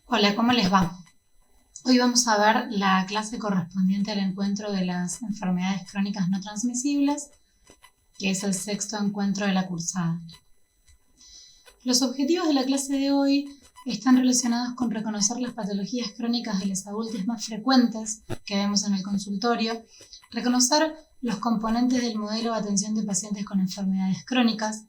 Hola, ¿cómo les va? Hoy vamos a ver la clase correspondiente al encuentro de las enfermedades crónicas no transmisibles, que es el sexto encuentro de la cursada. Los objetivos de la clase de hoy están relacionados con reconocer las patologías crónicas de los adultos más frecuentes que vemos en el consultorio, reconocer los componentes del modelo de atención de pacientes con enfermedades crónicas,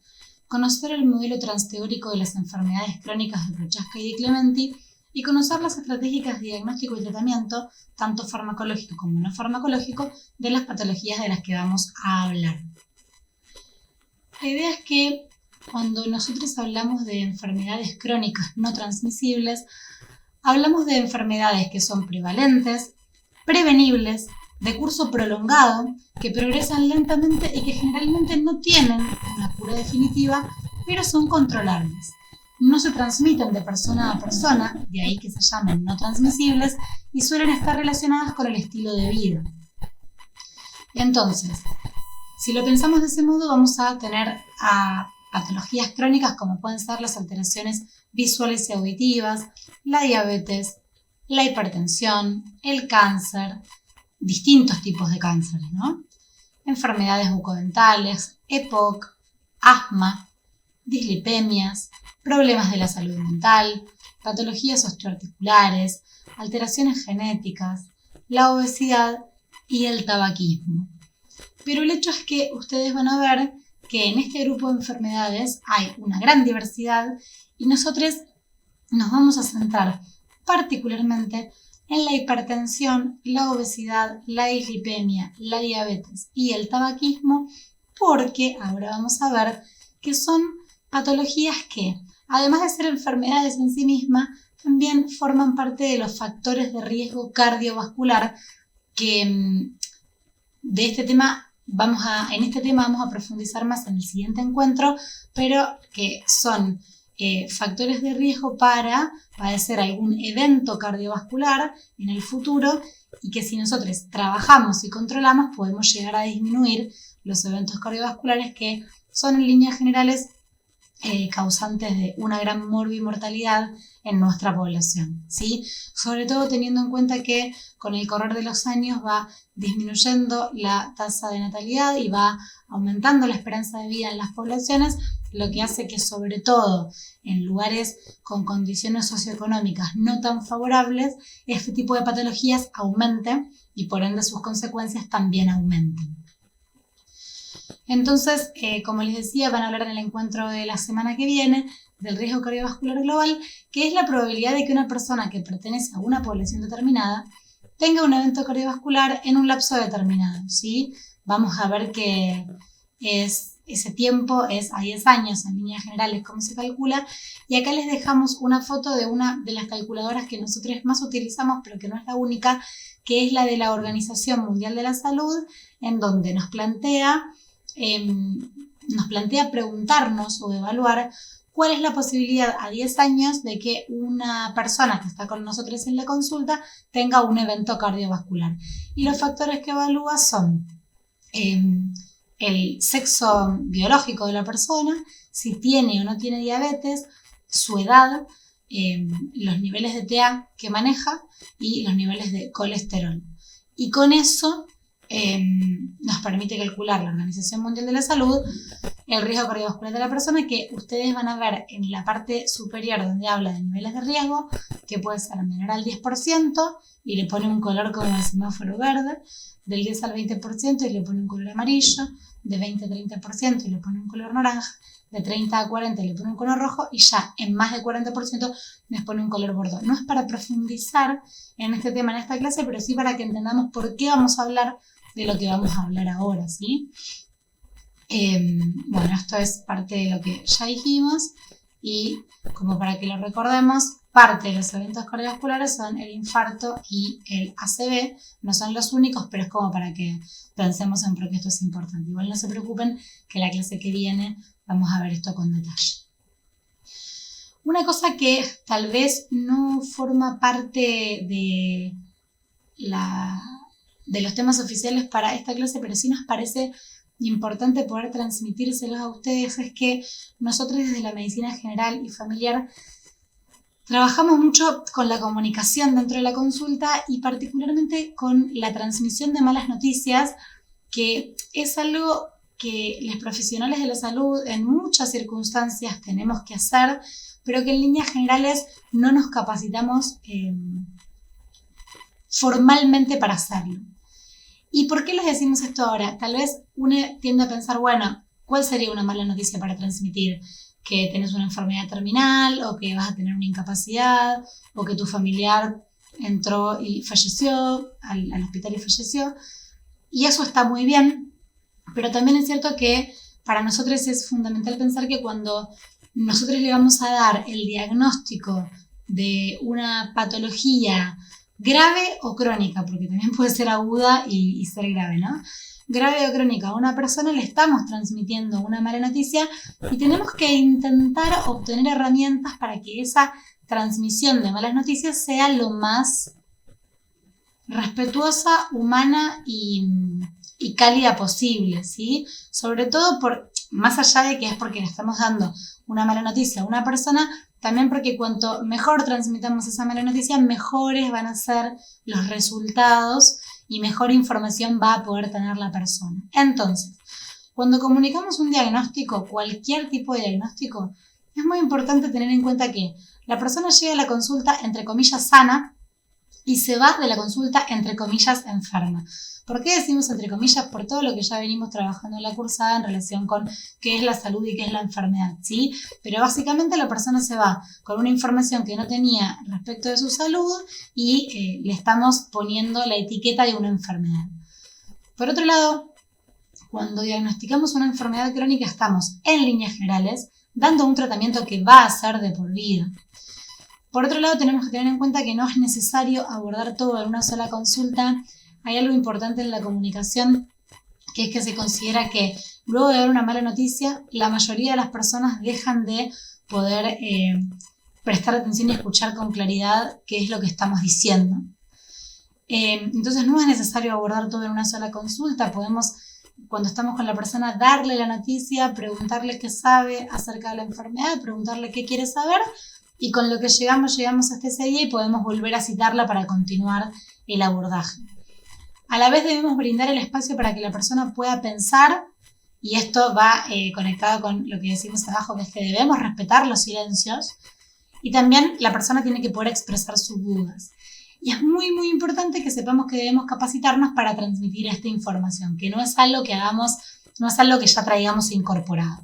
conocer el modelo transteórico de las enfermedades crónicas de Prochaska y Di Clementi, y conocer las estrategias de diagnóstico y tratamiento, tanto farmacológico como no farmacológico, de las patologías de las que vamos a hablar. La idea es que cuando nosotros hablamos de enfermedades crónicas no transmisibles, hablamos de enfermedades que son prevalentes, prevenibles, de curso prolongado, que progresan lentamente y que generalmente no tienen una cura definitiva, pero son controlables. No se transmiten de persona a persona, de ahí que se llamen no transmisibles, y suelen estar relacionadas con el estilo de vida. Entonces, si lo pensamos de ese modo, vamos a tener a patologías crónicas como pueden ser las alteraciones visuales y auditivas, la diabetes, la hipertensión, el cáncer, distintos tipos de cánceres, ¿no? Enfermedades bucodentales, EPOC, asma, dislipemias, problemas de la salud mental, patologías osteoarticulares, alteraciones genéticas, la obesidad y el tabaquismo. Pero el hecho es que ustedes van a ver que en este grupo de enfermedades hay una gran diversidad y nosotros nos vamos a centrar particularmente en la hipertensión, la obesidad, la dislipemia, la diabetes y el tabaquismo, porque ahora vamos a ver que son patologías que, además de ser enfermedades en sí mismas, también forman parte de los factores de riesgo cardiovascular que de este tema en este tema vamos a profundizar más en el siguiente encuentro, pero que son factores de riesgo para padecer algún evento cardiovascular en el futuro y que si nosotros trabajamos y controlamos podemos llegar a disminuir los eventos cardiovasculares que son en líneas generales causantes de una gran morbimortalidad en nuestra población, ¿sí? Sobre todo teniendo en cuenta que con el correr de los años va disminuyendo la tasa de natalidad y va aumentando la esperanza de vida en las poblaciones, lo que hace que sobre todo en lugares con condiciones socioeconómicas no tan favorables, este tipo de patologías aumenten y por ende sus consecuencias también aumenten. Entonces, como les decía, van a hablar en el encuentro de la semana que viene del riesgo cardiovascular global, que es la probabilidad de que una persona que pertenece a una población determinada tenga un evento cardiovascular en un lapso determinado, ¿sí? Vamos a ver que ese tiempo es a 10 años en líneas generales, cómo se calcula, y acá les dejamos una foto de una de las calculadoras que nosotros más utilizamos, pero que no es la única, que es la de la Organización Mundial de la Salud, en donde nos plantea preguntarnos o evaluar cuál es la posibilidad a 10 años de que una persona que está con nosotros en la consulta tenga un evento cardiovascular. Y los factores que evalúa son el sexo biológico de la persona, si tiene o no tiene diabetes, su edad, los niveles de TA que maneja y los niveles de colesterol. Y con eso nos permite calcular la Organización Mundial de la Salud el riesgo cardiovascular de la persona, que ustedes van a ver en la parte superior donde habla de niveles de riesgo, que puede ser menor al 10% y le pone un color como el semáforo verde, del 10 al 20% y le pone un color amarillo, de 20 a 30% y le pone un color naranja, de 30 a 40 y le pone un color rojo y ya en más de 40% les pone un color bordeaux. No es para profundizar en este tema en esta clase, pero sí para que entendamos por qué vamos a hablar de lo que vamos a hablar ahora, ¿sí? Bueno, esto es parte de lo que ya dijimos y como para que lo recordemos, parte de los eventos cardiovasculares son el infarto y el ACV, no son los únicos, pero es como para que pensemos en por qué esto es importante. Igual no se preocupen que la clase que viene vamos a ver esto con detalle. Una cosa que tal vez no forma parte de los temas oficiales para esta clase, pero sí nos parece importante poder transmitírselos a ustedes, es que nosotros desde la medicina general y familiar Trabajamos mucho con la comunicación dentro de la consulta y particularmente con la transmisión de malas noticias, que es algo que los profesionales de la salud en muchas circunstancias tenemos que hacer, pero que en líneas generales no nos capacitamos formalmente para hacerlo. ¿Y por qué les decimos esto ahora? Tal vez uno tiende a pensar, bueno, ¿cuál sería una mala noticia para transmitir? Que tenés una enfermedad terminal, o que vas a tener una incapacidad, o que tu familiar entró y falleció, al hospital y falleció. Y eso está muy bien, pero también es cierto que para nosotros es fundamental pensar que cuando nosotros le vamos a dar el diagnóstico de una patología grave o crónica, porque también puede ser aguda y ser grave, ¿no? Grave o crónica a una persona, le estamos transmitiendo una mala noticia y tenemos que intentar obtener herramientas para que esa transmisión de malas noticias sea lo más respetuosa, humana y cálida posible, ¿sí? Sobre todo más allá de que es porque le estamos dando una mala noticia a una persona, también porque cuanto mejor transmitamos esa mala noticia, mejores van a ser los resultados y mejor información va a poder tener la persona. Entonces, cuando comunicamos un diagnóstico, cualquier tipo de diagnóstico, es muy importante tener en cuenta que la persona llega a la consulta, entre comillas, sana, y se va de la consulta, entre comillas, enferma. ¿Por qué decimos entre comillas? Por todo lo que ya venimos trabajando en la cursada en relación con qué es la salud y qué es la enfermedad, ¿sí? Pero básicamente la persona se va con una información que no tenía respecto de su salud y le estamos poniendo la etiqueta de una enfermedad. Por otro lado, cuando diagnosticamos una enfermedad crónica, estamos, en líneas generales, dando un tratamiento que va a ser de por vida. Por otro lado, tenemos que tener en cuenta que no es necesario abordar todo en una sola consulta. Hay algo importante en la comunicación, que es que se considera que luego de dar una mala noticia, la mayoría de las personas dejan de poder prestar atención y escuchar con claridad qué es lo que estamos diciendo. Entonces no es necesario abordar todo en una sola consulta. Podemos, cuando estamos con la persona, darle la noticia, preguntarle qué sabe acerca de la enfermedad, preguntarle qué quiere saber, y con lo que llegamos hasta ese día y podemos volver a citarla para continuar el abordaje. A la vez debemos brindar el espacio para que la persona pueda pensar, y esto va conectado con lo que decimos abajo, que es que debemos respetar los silencios, y también la persona tiene que poder expresar sus dudas. Y es muy, muy importante que sepamos que debemos capacitarnos para transmitir esta información, que no es algo que hagamos, no es algo que ya traigamos incorporado.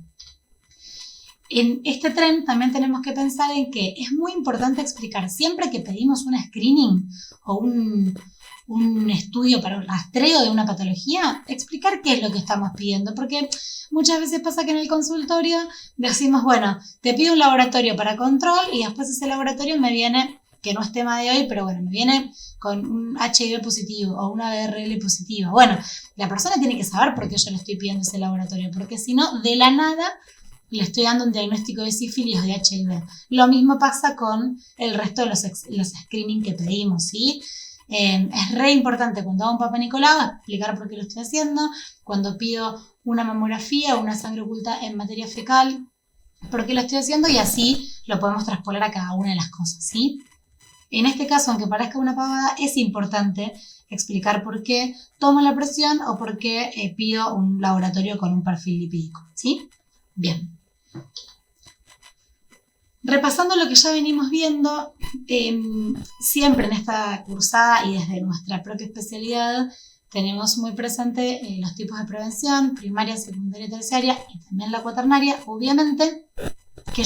En este tren también tenemos que pensar en que es muy importante explicar siempre que pedimos un screening o un estudio para un rastreo de una patología, explicar qué es lo que estamos pidiendo, porque muchas veces pasa que en el consultorio decimos, bueno, te pido un laboratorio para control y después ese laboratorio me viene, que no es tema de hoy, pero bueno, me viene con un HIV positivo o una BRL positiva. Bueno, la persona tiene que saber por qué yo le estoy pidiendo ese laboratorio, porque si no, de la nada le estoy dando un diagnóstico de sífilis o de HIV. Lo mismo pasa con el resto de los screening que pedimos, ¿sí? Es re importante cuando hago un Papa Nicolau explicar por qué lo estoy haciendo, cuando pido una mamografía o una sangre oculta en materia fecal, por qué lo estoy haciendo, y así lo podemos traspolar a cada una de las cosas, ¿sí? En este caso, aunque parezca una pavada, es importante explicar por qué tomo la presión o por qué pido un laboratorio con un perfil lipídico, ¿sí? Bien. Repasando lo que ya venimos viendo, siempre en esta cursada y desde nuestra propia especialidad tenemos muy presente los tipos de prevención, primaria, secundaria y terciaria, y también la cuaternaria, obviamente, que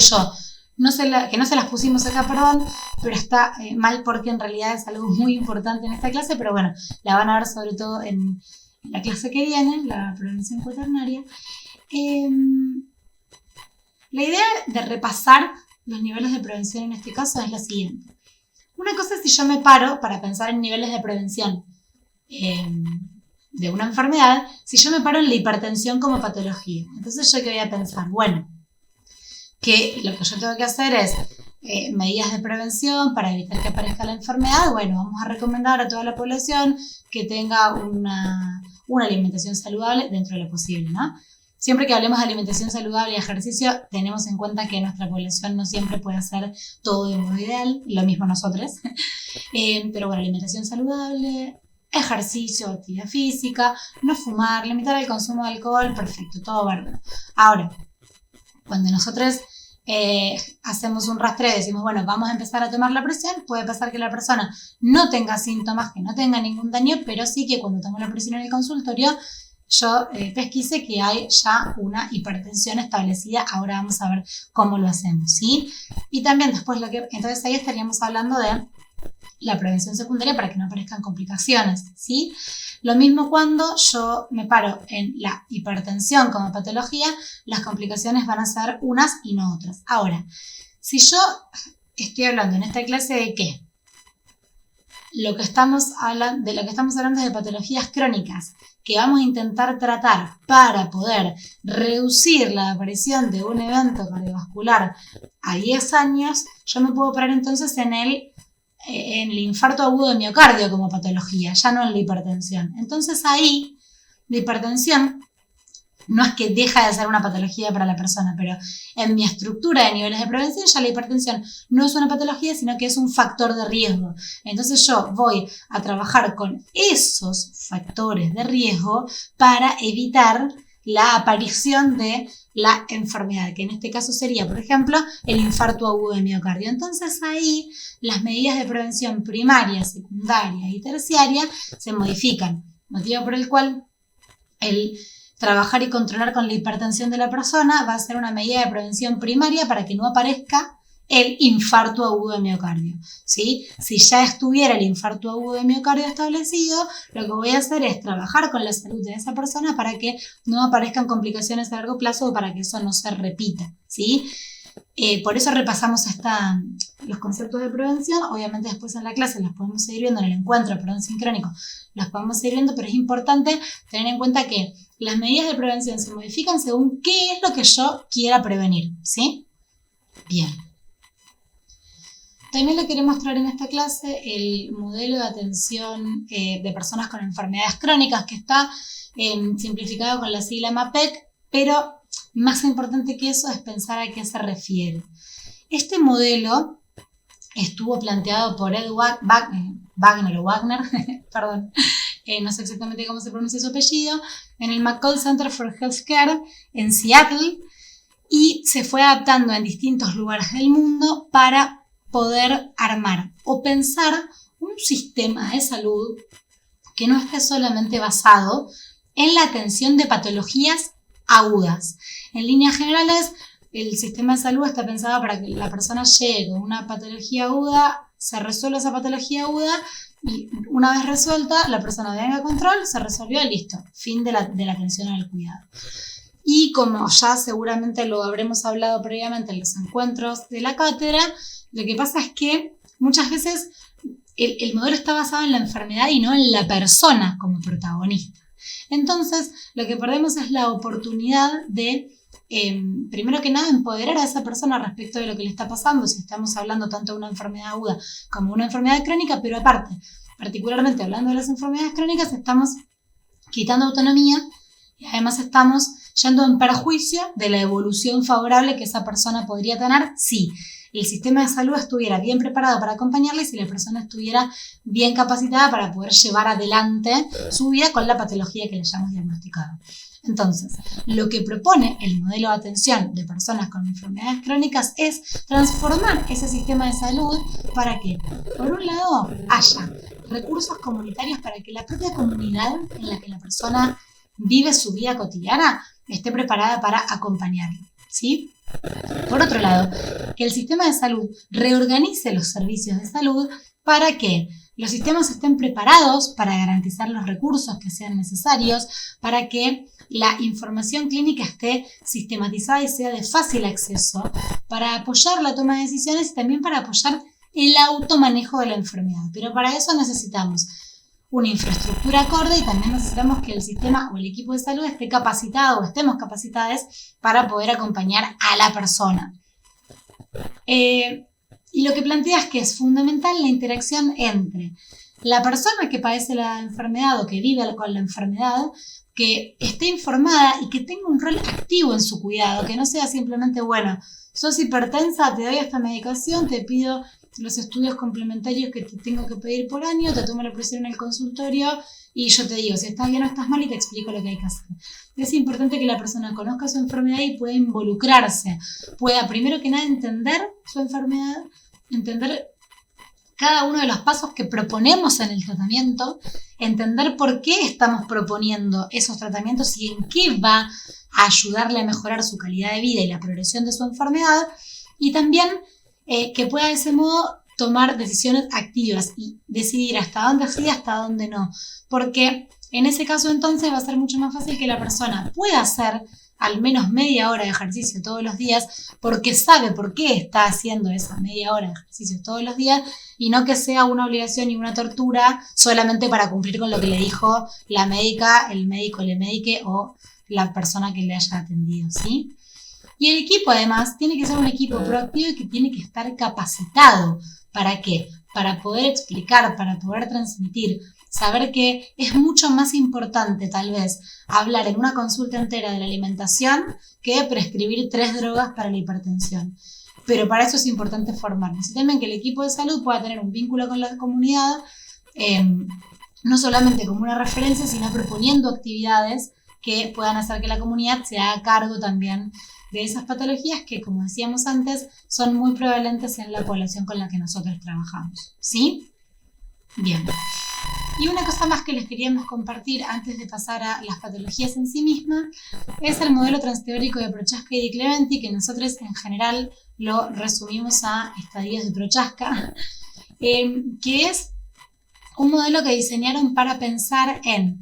no se las pusimos acá, perdón, pero está mal porque en realidad es algo muy importante en esta clase, pero bueno, la van a ver sobre todo en la clase que viene, la prevención cuaternaria. La idea de repasar los niveles de prevención en este caso es la siguiente. Una cosa es si yo me paro para pensar en niveles de prevención de una enfermedad, si yo me paro en la hipertensión como patología. Entonces, ¿yo qué voy a pensar? Bueno, que lo que yo tengo que hacer es medidas de prevención para evitar que aparezca la enfermedad. Bueno, vamos a recomendar a toda la población que tenga una alimentación saludable dentro de lo posible, ¿no? siempre que hablemos de alimentación saludable y ejercicio, tenemos en cuenta que nuestra población no siempre puede hacer todo de modo ideal, lo mismo nosotros. Pero bueno, alimentación saludable, ejercicio, actividad física, no fumar, limitar el consumo de alcohol, perfecto, todo bárbaro. Ahora, cuando nosotros hacemos un rastreo y decimos, bueno, vamos a empezar a tomar la presión, puede pasar que la persona no tenga síntomas, que no tenga ningún daño, pero sí que cuando tomo la presión en el consultorio, yo pesquise que hay ya una hipertensión establecida. Ahora vamos a ver cómo lo hacemos, ¿sí? Y también después, entonces ahí estaríamos hablando de la prevención secundaria para que no aparezcan complicaciones, ¿sí? Lo mismo cuando yo me paro en la hipertensión como patología, las complicaciones van a ser unas y no otras. Ahora, si yo estoy hablando en esta clase de qué, de lo que estamos hablando es de patologías crónicas que vamos a intentar tratar para poder reducir la aparición de un evento cardiovascular a 10 años, yo me puedo parar entonces en el infarto agudo de miocardio como patología, ya no en la hipertensión. Entonces ahí la hipertensión no es que deja de ser una patología para la persona, pero en mi estructura de niveles de prevención ya la hipertensión no es una patología, sino que es un factor de riesgo. Entonces yo voy a trabajar con esos factores de riesgo para evitar la aparición de la enfermedad, que en este caso sería, por ejemplo, el infarto agudo de miocardio. Entonces ahí las medidas de prevención primaria, secundaria y terciaria se modifican, motivo por el cual el trabajar y controlar con la hipertensión de la persona va a ser una medida de prevención primaria para que no aparezca el infarto agudo de miocardio, ¿sí? Si ya estuviera el infarto agudo de miocardio establecido, lo que voy a hacer es trabajar con la salud de esa persona para que no aparezcan complicaciones a largo plazo o para que eso no se repita, ¿sí? Por eso repasamos los conceptos de prevención. Obviamente después en la clase los podemos seguir viendo, en el encuentro de prevención crónico los podemos seguir viendo, pero es importante tener en cuenta que las medidas de prevención se modifican según qué es lo que yo quiera prevenir, ¿sí? Bien. También le quería mostrar en esta clase el modelo de atención de personas con enfermedades crónicas, que está simplificado con la sigla MAPEC, pero más importante que eso es pensar a qué se refiere. Este modelo estuvo planteado por Ed Wagner, perdón, no sé exactamente cómo se pronuncia su apellido, en el McCall Center for Healthcare en Seattle, y se fue adaptando en distintos lugares del mundo para poder armar o pensar un sistema de salud que no esté solamente basado en la atención de patologías agudas. En líneas generales, el sistema de salud está pensado para que la persona llegue con una patología aguda, se resuelva esa patología aguda y una vez resuelta, la persona venga a control, se resolvió y listo. Fin de la atención al cuidado. Y como ya seguramente lo habremos hablado previamente en los encuentros de la cátedra, lo que pasa es que muchas veces el modelo está basado en la enfermedad y no en la persona como protagonista. Entonces, lo que perdemos es la oportunidad de, primero que nada, empoderar a esa persona respecto de lo que le está pasando, si estamos hablando tanto de una enfermedad aguda como una enfermedad crónica, pero aparte, particularmente hablando de las enfermedades crónicas, estamos quitando autonomía y además estamos yendo en perjuicio de la evolución favorable que esa persona podría tener si el sistema de salud estuviera bien preparado para acompañarle y si la persona estuviera bien capacitada para poder llevar adelante su vida con la patología que le hayamos diagnosticado. Entonces, lo que propone el modelo de atención de personas con enfermedades crónicas es transformar ese sistema de salud para que, por un lado, haya recursos comunitarios para que la propia comunidad en la que la persona vive su vida cotidiana esté preparada para acompañarlo, ¿sí? Por otro lado, que el sistema de salud reorganice los servicios de salud para que los sistemas estén preparados para garantizar los recursos que sean necesarios, para que la información clínica esté sistematizada y sea de fácil acceso, para apoyar la toma de decisiones y también para apoyar el automanejo de la enfermedad. Pero para eso necesitamos una infraestructura acorde y también necesitamos que el sistema o el equipo de salud esté capacitado o estemos capacitados para poder acompañar a la persona. Y lo que plantea es que es fundamental la interacción entre la persona que padece la enfermedad o que vive con la enfermedad, que esté informada y que tenga un rol activo en su cuidado, que no sea simplemente, bueno, sos hipertensa, te doy esta medicación, te pido los estudios complementarios que te tengo que pedir por año, te tomo la presión en el consultorio y yo te digo si estás bien o estás mal y te explico lo que hay que hacer. Es importante que la persona conozca su enfermedad y pueda involucrarse, pueda primero que nada entender su enfermedad, entender cada uno de los pasos que proponemos en el tratamiento, entender por qué estamos proponiendo esos tratamientos y en qué va a ayudarle a mejorar su calidad de vida y la progresión de su enfermedad, y también que pueda de ese modo tomar decisiones activas y decidir hasta dónde sí y hasta dónde no, porque en ese caso entonces va a ser mucho más fácil que la persona pueda hacer al menos media hora de ejercicio todos los días, porque sabe por qué está haciendo esa media hora de ejercicio todos los días, y no que sea una obligación y una tortura solamente para cumplir con lo que le dijo la médica, el médico, le medique o la persona que le haya atendido, ¿sí? Y el equipo además tiene que ser un equipo proactivo y que tiene que estar capacitado. ¿Para qué? Para poder explicar, para poder transmitir. Saber que es mucho más importante tal vez hablar en una consulta entera de la alimentación que prescribir 3 drogas para la hipertensión. Pero para eso es importante formarnos. Y también que el equipo de salud pueda tener un vínculo con la comunidad, no solamente como una referencia, sino proponiendo actividades que puedan hacer que la comunidad se haga cargo también de esas patologías que, como decíamos antes, son muy prevalentes en la población con la que nosotros trabajamos. ¿Sí? Bien. Y una cosa más que les queríamos compartir antes de pasar a las patologías en sí mismas es el modelo transteórico de Prochaska y Di Clementi, que nosotros en general lo resumimos a estadios de Prochaska, que es un modelo que diseñaron para pensar en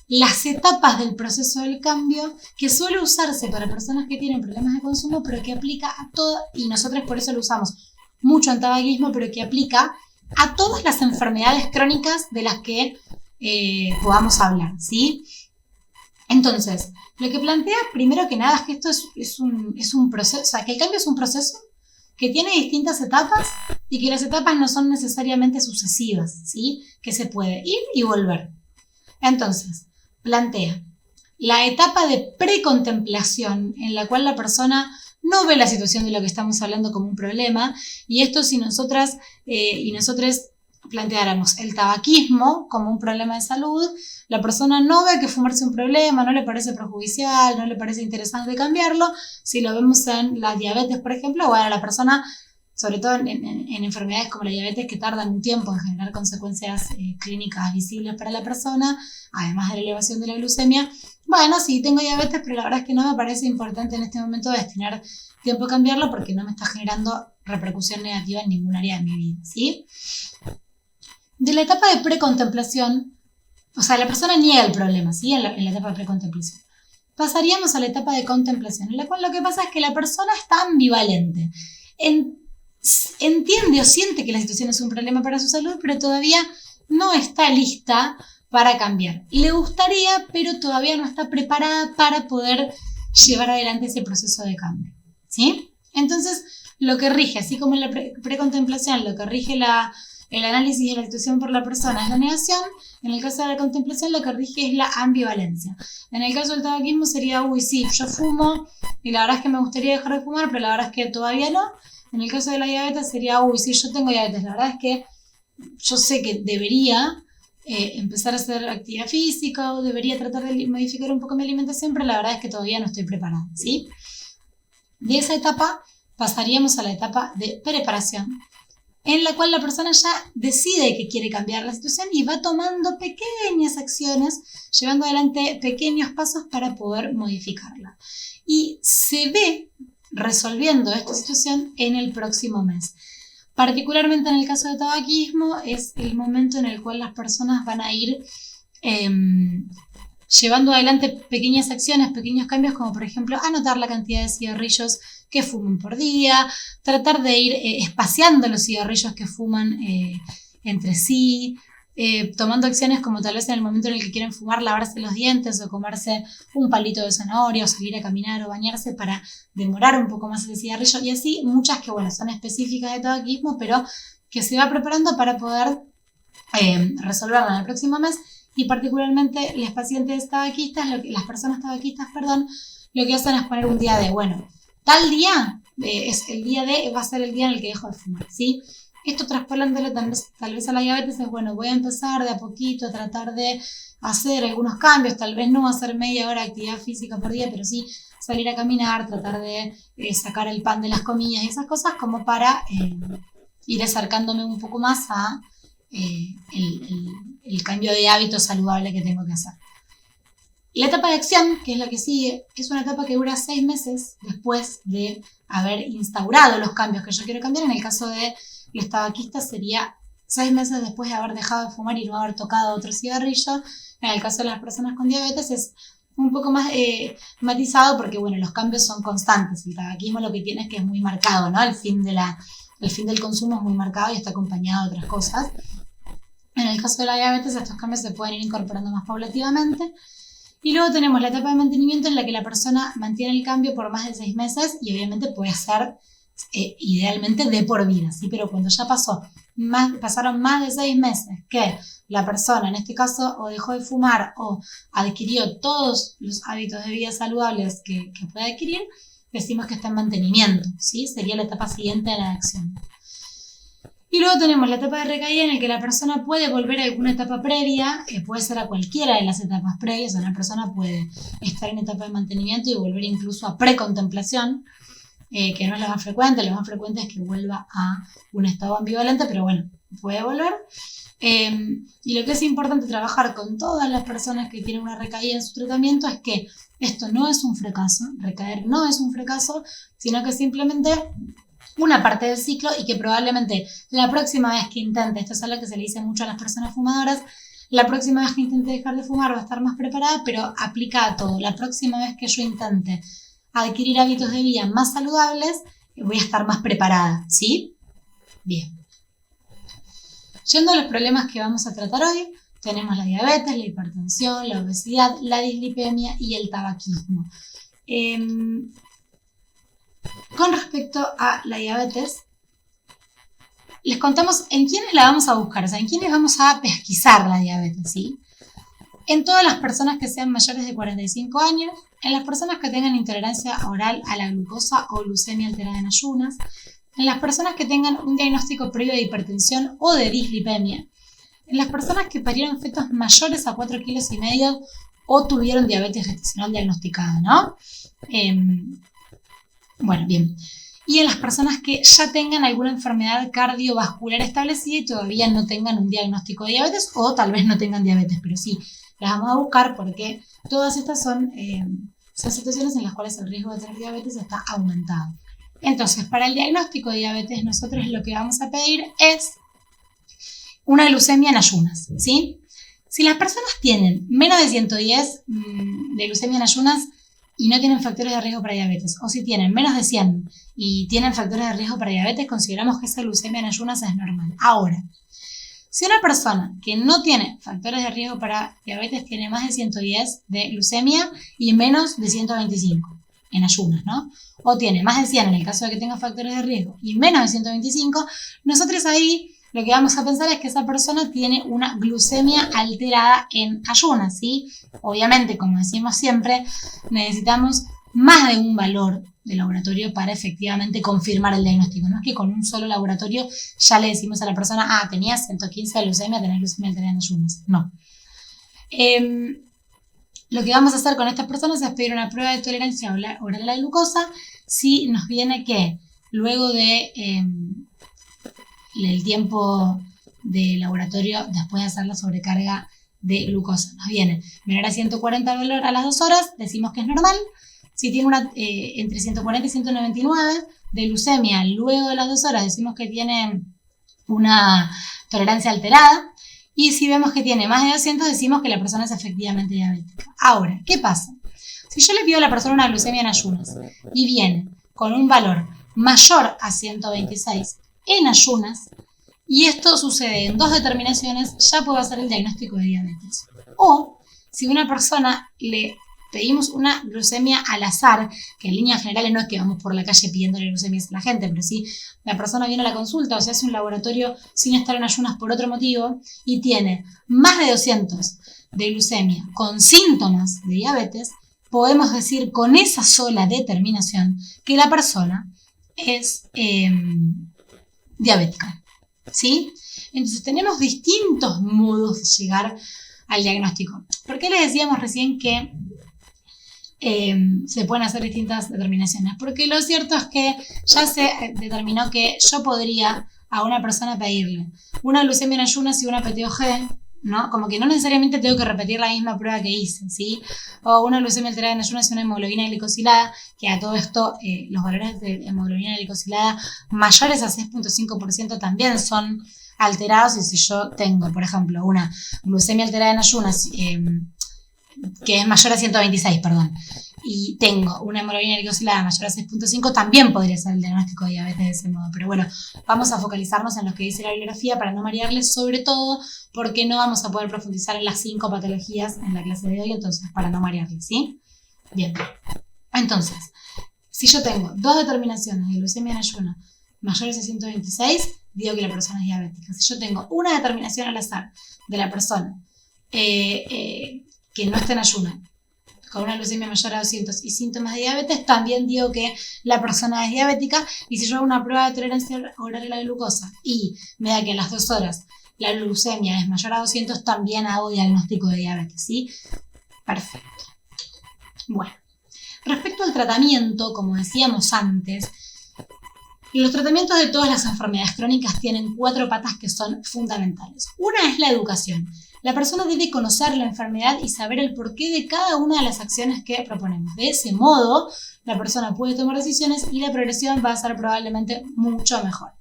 las etapas del proceso del cambio, que suele usarse para personas que tienen problemas de consumo, pero que aplica a todo, y nosotros por eso lo usamos mucho en tabaquismo, pero que aplica a todas las enfermedades crónicas de las que podamos hablar, ¿sí? Entonces, lo que plantea primero que nada es que esto es un proceso, o sea, que el cambio es un proceso que tiene distintas etapas y que las etapas no son necesariamente sucesivas, ¿sí? Que se puede ir y volver. Entonces, plantea la etapa de precontemplación en la cual la persona no ve la situación de lo que estamos hablando como un problema, y esto si nosotras y nosotros planteáramos el tabaquismo como un problema de salud, la persona no ve que fumarse es un problema, no le parece perjudicial, no le parece interesante cambiarlo. Si lo vemos en la diabetes, por ejemplo, bueno, la persona, sobre todo en enfermedades como la diabetes que tardan un tiempo en generar consecuencias clínicas visibles para la persona, además de la elevación de la glucemia, bueno, sí, tengo diabetes, pero la verdad es que no me parece importante en este momento destinar tiempo a cambiarlo porque no me está generando repercusión negativa en ningún área de mi vida, ¿sí? De la etapa de precontemplación, o sea, la persona niega el problema, ¿sí? En la etapa de precontemplación. Pasaríamos a la etapa de contemplación, en la cual lo que pasa es que la persona está ambivalente. Entiende o siente que la situación es un problema para su salud, pero todavía no está lista para cambiar. Le gustaría, pero todavía no está preparada para poder llevar adelante ese proceso de cambio, ¿sí? Entonces, lo que rige, así como en la precontemplación, lo que rige el análisis de la situación por la persona es la negación. En el caso de la contemplación, lo que rige es la ambivalencia. En el caso del tabaquismo sería, uy, sí, yo fumo y la verdad es que me gustaría dejar de fumar, pero la verdad es que todavía no. En el caso de la diabetes sería, uy, sí, yo tengo diabetes, la verdad es que yo sé que debería empezar a hacer actividad física o debería tratar de modificar un poco mi alimentación, pero la verdad es que todavía no estoy preparada, ¿sí? De esa etapa pasaríamos a la etapa de preparación, en la cual la persona ya decide que quiere cambiar la situación y va tomando pequeñas acciones, llevando adelante pequeños pasos para poder modificarla. Y se ve resolviendo esta situación en el próximo mes. Particularmente en el caso de tabaquismo, es el momento en el cual las personas van a ir llevando adelante pequeñas acciones, pequeños cambios, como por ejemplo anotar la cantidad de cigarrillos que fuman por día, tratar de ir espaciando los cigarrillos que fuman entre sí, tomando acciones como tal vez en el momento en el que quieren fumar, lavarse los dientes o comerse un palito de zanahoria o salir a caminar o bañarse para demorar un poco más el cigarrillo, y así muchas que bueno, son específicas de tabaquismo, pero que se va preparando para poder resolverlo en el próximo mes. y particularmente las pacientes tabaquistas, las personas tabaquistas, lo que hacen es poner un día de, bueno, tal día es el día de, va a ser el día en el que dejo de fumar, ¿sí? Esto traspolándolo tal vez a la diabetes es, bueno, voy a empezar de a poquito a tratar de hacer algunos cambios, tal vez no hacer media hora de actividad física por día, pero sí salir a caminar, tratar de sacar el pan de las comidas y esas cosas como para ir acercándome un poco más a el cambio de hábito saludable que tengo que hacer. La etapa de acción, que es la que sigue, es una etapa que dura 6 meses después de haber instaurado los cambios que yo quiero cambiar. En el caso de los tabaquistas sería 6 meses después de haber dejado de fumar y no haber tocado otro cigarrillo. En el caso de las personas con diabetes es un poco más matizado porque, bueno, los cambios son constantes. El tabaquismo lo que tiene es que es muy marcado, ¿no? El fin del consumo es muy marcado y está acompañado de otras cosas. En el caso de la diabetes, estos cambios se pueden ir incorporando más paulativamente. Y luego tenemos la etapa de mantenimiento en la que la persona mantiene el cambio por más de 6 meses y obviamente puede ser idealmente de por vida, ¿sí? Pero cuando ya pasaron más de 6 meses que la persona, en este caso, o dejó de fumar o adquirió todos los hábitos de vida saludables que puede adquirir, decimos que está en mantenimiento, ¿sí? Sería la etapa siguiente de la acción. Y luego tenemos la etapa de recaída en la que la persona puede volver a alguna etapa previa, que puede ser a cualquiera de las etapas previas, o una persona puede estar en etapa de mantenimiento y volver incluso a precontemplación, que no es lo más frecuente es que vuelva a un estado ambivalente, pero bueno, puede volver. Y lo que es importante trabajar con todas las personas que tienen una recaída en su tratamiento es que esto no es un fracaso, recaer no es un fracaso, sino que simplemente una parte del ciclo y que probablemente la próxima vez que intente, esto es algo que se le dice mucho a las personas fumadoras, la próxima vez que intente dejar de fumar va a estar más preparada, pero aplica a todo. La próxima vez que yo intente adquirir hábitos de vida más saludables, voy a estar más preparada, ¿sí? Bien. Yendo a los problemas que vamos a tratar hoy, tenemos la diabetes, la hipertensión, la obesidad, la dislipemia y el tabaquismo. Con respecto a la diabetes, les contamos en quiénes la vamos a buscar, o sea, en quiénes vamos a pesquisar la diabetes, ¿sí? En todas las personas que sean mayores de 45 años, en las personas que tengan intolerancia oral a la glucosa o glucemia alterada en ayunas, en las personas que tengan un diagnóstico previo de hipertensión o de dislipemia, en las personas que parieron fetos mayores a 4,5 kilos o tuvieron diabetes gestacional diagnosticada, ¿no? Bueno, bien. Y en las personas que ya tengan alguna enfermedad cardiovascular establecida y todavía no tengan un diagnóstico de diabetes o tal vez no tengan diabetes, pero sí, las vamos a buscar porque todas estas son situaciones en las cuales el riesgo de tener diabetes está aumentado. Entonces, para el diagnóstico de diabetes, nosotros lo que vamos a pedir es una glucemia en ayunas, ¿sí? Si las personas tienen menos de 110 de glucemia en ayunas y no tienen factores de riesgo para diabetes, o si tienen menos de 100 y tienen factores de riesgo para diabetes, consideramos que esa glucemia en ayunas es normal. Ahora, si una persona que no tiene factores de riesgo para diabetes tiene más de 110 de glucemia y menos de 125 en ayunas, ¿no? O tiene más de 100 en el caso de que tenga factores de riesgo y menos de 125, nosotros ahí lo que vamos a pensar es que esa persona tiene una glucemia alterada en ayunas, ¿sí? Obviamente, como decimos siempre, necesitamos más de un valor de laboratorio para efectivamente confirmar el diagnóstico. No es que con un solo laboratorio ya le decimos a la persona, tenía 115 de glucemia, tenés glucemia alterada en ayunas. No. Lo que vamos a hacer con estas personas es pedir una prueba de tolerancia oral a la glucosa si nos viene que luego de el tiempo de laboratorio después de hacer la sobrecarga de glucosa nos viene menor a 140 a las 2 horas, decimos que es normal. Si tiene entre 140 y 199 de glucemia luego de las 2 horas, decimos que tiene una tolerancia alterada. Y si vemos que tiene más de 200, decimos que la persona es efectivamente diabética. Ahora, ¿qué pasa? Si yo le pido a la persona una glucemia en ayunas y viene con un valor mayor a 126 en ayunas, y esto sucede en 2 determinaciones, ya puedo hacer el diagnóstico de diabetes. O si una persona le pedimos una glucemia al azar, que en líneas generales no es que vamos por la calle pidiéndole glucemias a la gente, pero sí la persona viene a la consulta o se hace un laboratorio sin estar en ayunas por otro motivo y tiene más de 200 de glucemia con síntomas de diabetes, podemos decir con esa sola determinación que la persona es diabética, ¿sí? Entonces tenemos distintos modos de llegar al diagnóstico. ¿Por qué les decíamos recién que se pueden hacer distintas determinaciones? Porque lo cierto es que ya se determinó que yo podría a una persona pedirle una glucemia en ayunas y una PTOG, ¿no? Como que no necesariamente tengo que repetir la misma prueba que hice, ¿sí? O una glucemia alterada en ayunas y una hemoglobina glicosilada, que a todo esto los valores de hemoglobina glicosilada mayores a 6.5% también son alterados. Y si yo tengo, por ejemplo, una glucemia alterada en ayunas que es mayor a 126, perdón, y tengo una hemoglobina glicosilada mayor a 6.5, también podría ser el diagnóstico de diabetes de ese modo. Pero bueno, vamos a focalizarnos en lo que dice la bibliografía para no marearles, sobre todo porque no vamos a poder profundizar en las 5 patologías en la clase de hoy, entonces para no marearles, ¿sí? Bien, entonces, si yo tengo 2 determinaciones de glucemia en ayuno mayores a 126, digo que la persona es diabética. Si yo tengo una determinación al azar de la persona que no está en ayuno, con una glucemia mayor a 200 y síntomas de diabetes, también digo que la persona es diabética. Y si yo hago una prueba de tolerancia oral a la glucosa y me da que en las 2 horas la glucemia es mayor a 200, también hago diagnóstico de diabetes, ¿sí? Perfecto. Bueno, respecto al tratamiento, como decíamos antes, los tratamientos de todas las enfermedades crónicas tienen 4 patas que son fundamentales. Una es la educación. La persona debe conocer la enfermedad y saber el porqué de cada una de las acciones que proponemos. De ese modo, la persona puede tomar decisiones y la progresión va a ser probablemente mucho mejor.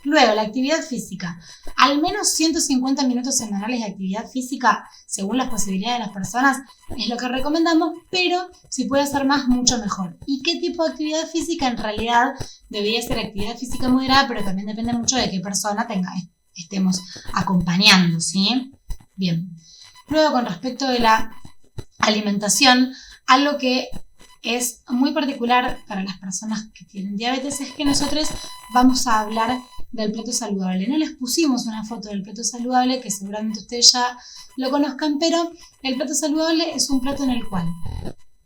Luego, la actividad física. Al menos 150 minutos semanales de actividad física, según las posibilidades de las personas, es lo que recomendamos, pero si puede hacer más, mucho mejor. ¿Y qué tipo de actividad física? En realidad, debería ser actividad física moderada, pero también depende mucho de qué persona estemos acompañando, ¿sí? Bien. Luego, con respecto de la alimentación, algo que es muy particular para las personas que tienen diabetes es que nosotros vamos a hablar del plato saludable. No les pusimos una foto del plato saludable, que seguramente ustedes ya lo conozcan, pero el plato saludable es un plato en el cual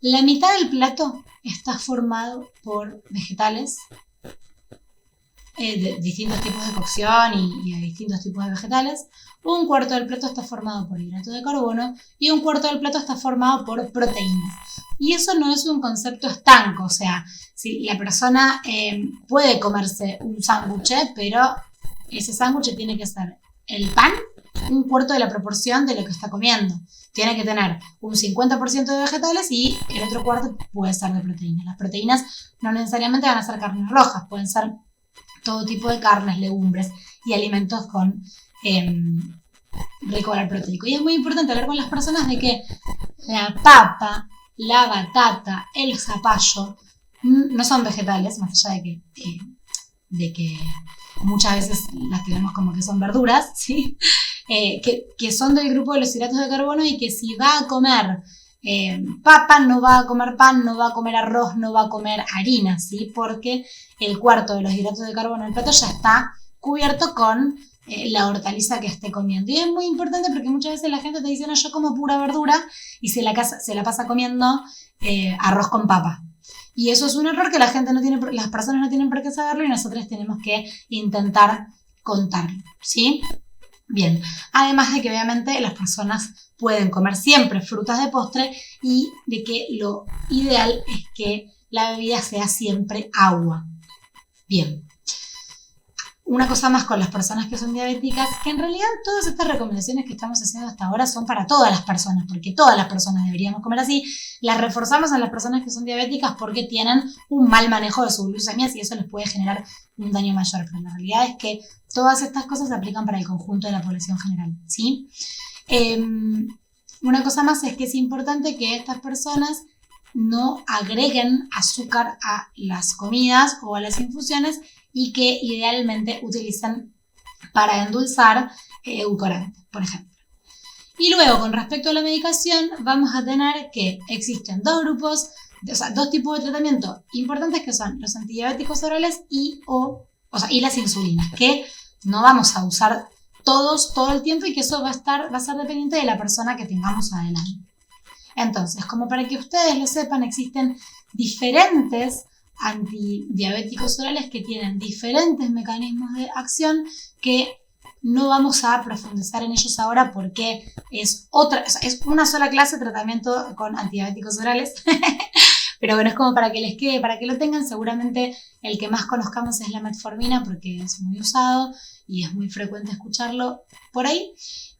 la mitad del plato está formado por vegetales de distintos tipos de cocción y de distintos tipos de vegetales. Un cuarto del plato está formado por hidrato de carbono y un cuarto del plato está formado por proteínas. Y eso no es un concepto estanco, o sea, si la persona puede comerse un sándwich, pero ese sándwich tiene que ser el pan, un cuarto de la proporción de lo que está comiendo. Tiene que tener un 50% de vegetales y el otro cuarto puede ser de proteínas. Las proteínas no necesariamente van a ser carnes rojas, pueden ser todo tipo de carnes, legumbres y alimentos con rico valor proteico. Y es muy importante hablar con las personas de que la papa, la batata, el zapallo no son vegetales, más allá de que muchas veces las tenemos como que son verduras, ¿sí? Que son del grupo de los hidratos de carbono, y que si va a comer papa, no va a comer pan, no va a comer arroz, no va a comer harina, ¿sí? Porque el cuarto de los hidratos de carbono del plato ya está cubierto con la hortaliza que esté comiendo. Y es muy importante porque muchas veces la gente te dice, no, yo como pura verdura, y se la pasa comiendo arroz con papa. Y eso es un error que las personas no tienen por qué saberlo, y nosotros tenemos que intentar contarlo, ¿sí? Bien, además de que obviamente las personas pueden comer siempre frutas de postre, y de que lo ideal es que la bebida sea siempre agua. Bien. Una cosa más con las personas que son diabéticas, que en realidad todas estas recomendaciones que estamos haciendo hasta ahora son para todas las personas, porque todas las personas deberíamos comer así. Las reforzamos a las personas que son diabéticas porque tienen un mal manejo de sus glucemias y eso les puede generar un daño mayor, pero la realidad es que todas estas cosas se aplican para el conjunto de la población general, ¿sí? Una cosa más es que es importante que estas personas no agreguen azúcar a las comidas o a las infusiones, y que idealmente utilizan para endulzar edulcorantes, por ejemplo. Y luego, con respecto a la medicación, vamos a tener que existen dos grupos, dos tipos de tratamiento importantes, que son los antidiabéticos orales y las insulinas, que no vamos a usar todos, todo el tiempo, y que eso va a ser dependiente de la persona que tengamos adelante. Entonces, como para que ustedes lo sepan, existen diferentes antidiabéticos orales que tienen diferentes mecanismos de acción que no vamos a profundizar en ellos ahora porque es una sola clase de tratamiento con antidiabéticos orales. Pero bueno, es como para que les quede, para que lo tengan. Seguramente el que más conozcamos es la metformina porque es muy usado y es muy frecuente escucharlo por ahí.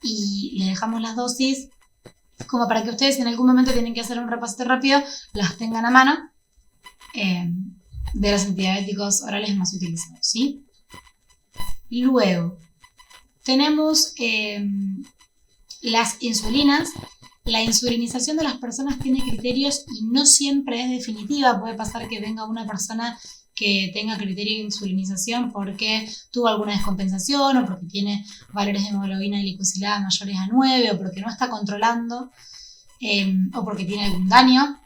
Y les dejamos las dosis como para que ustedes, si en algún momento tienen que hacer un repaso rápido, las tengan a mano, de los antidiabéticos orales más utilizados, ¿sí? Luego, tenemos las insulinas. La insulinización de las personas tiene criterios y no siempre es definitiva. Puede pasar que venga una persona que tenga criterio de insulinización porque tuvo alguna descompensación o porque tiene valores de hemoglobina glicosilada mayores a 9 o porque no está controlando o porque tiene algún daño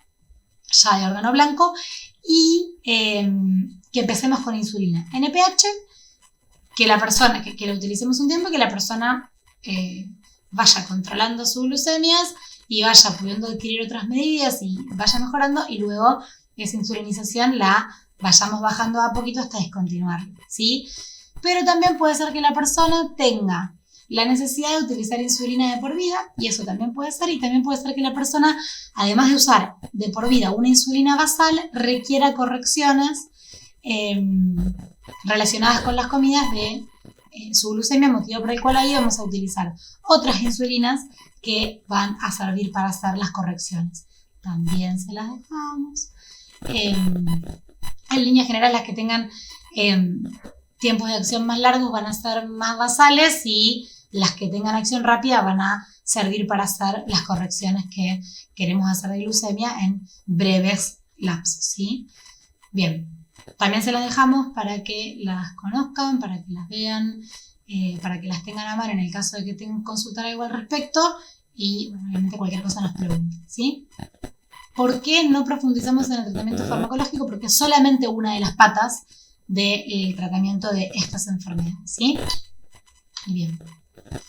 ya de órgano blanco, y que empecemos con insulina. NPH, que la persona, que lo utilicemos un tiempo, que la persona vaya controlando sus glucemias y vaya pudiendo adquirir otras medidas y vaya mejorando, y luego esa insulinización la vayamos bajando a poquito hasta descontinuar, ¿sí? Pero también puede ser que la persona tenga la necesidad de utilizar insulina de por vida, y eso también puede ser, y también puede ser que la persona, además de usar de por vida una insulina basal, requiera correcciones relacionadas con las comidas de su glucemia, motivo por el cual ahí vamos a utilizar otras insulinas que van a servir para hacer las correcciones. También se las dejamos. En línea general, las que tengan tiempos de acción más largos van a ser más basales, y las que tengan acción rápida van a servir para hacer las correcciones que queremos hacer de glucemia en breves lapsos, ¿sí? Bien, también se las dejamos para que las conozcan, para que las vean, para que las tengan a mano en el caso de que tengan que consultar algo al respecto, y bueno, obviamente cualquier cosa nos pregunten, ¿sí? ¿Por qué no profundizamos en el tratamiento farmacológico? Porque es solamente una de las patas del tratamiento de estas enfermedades, ¿sí? Bien.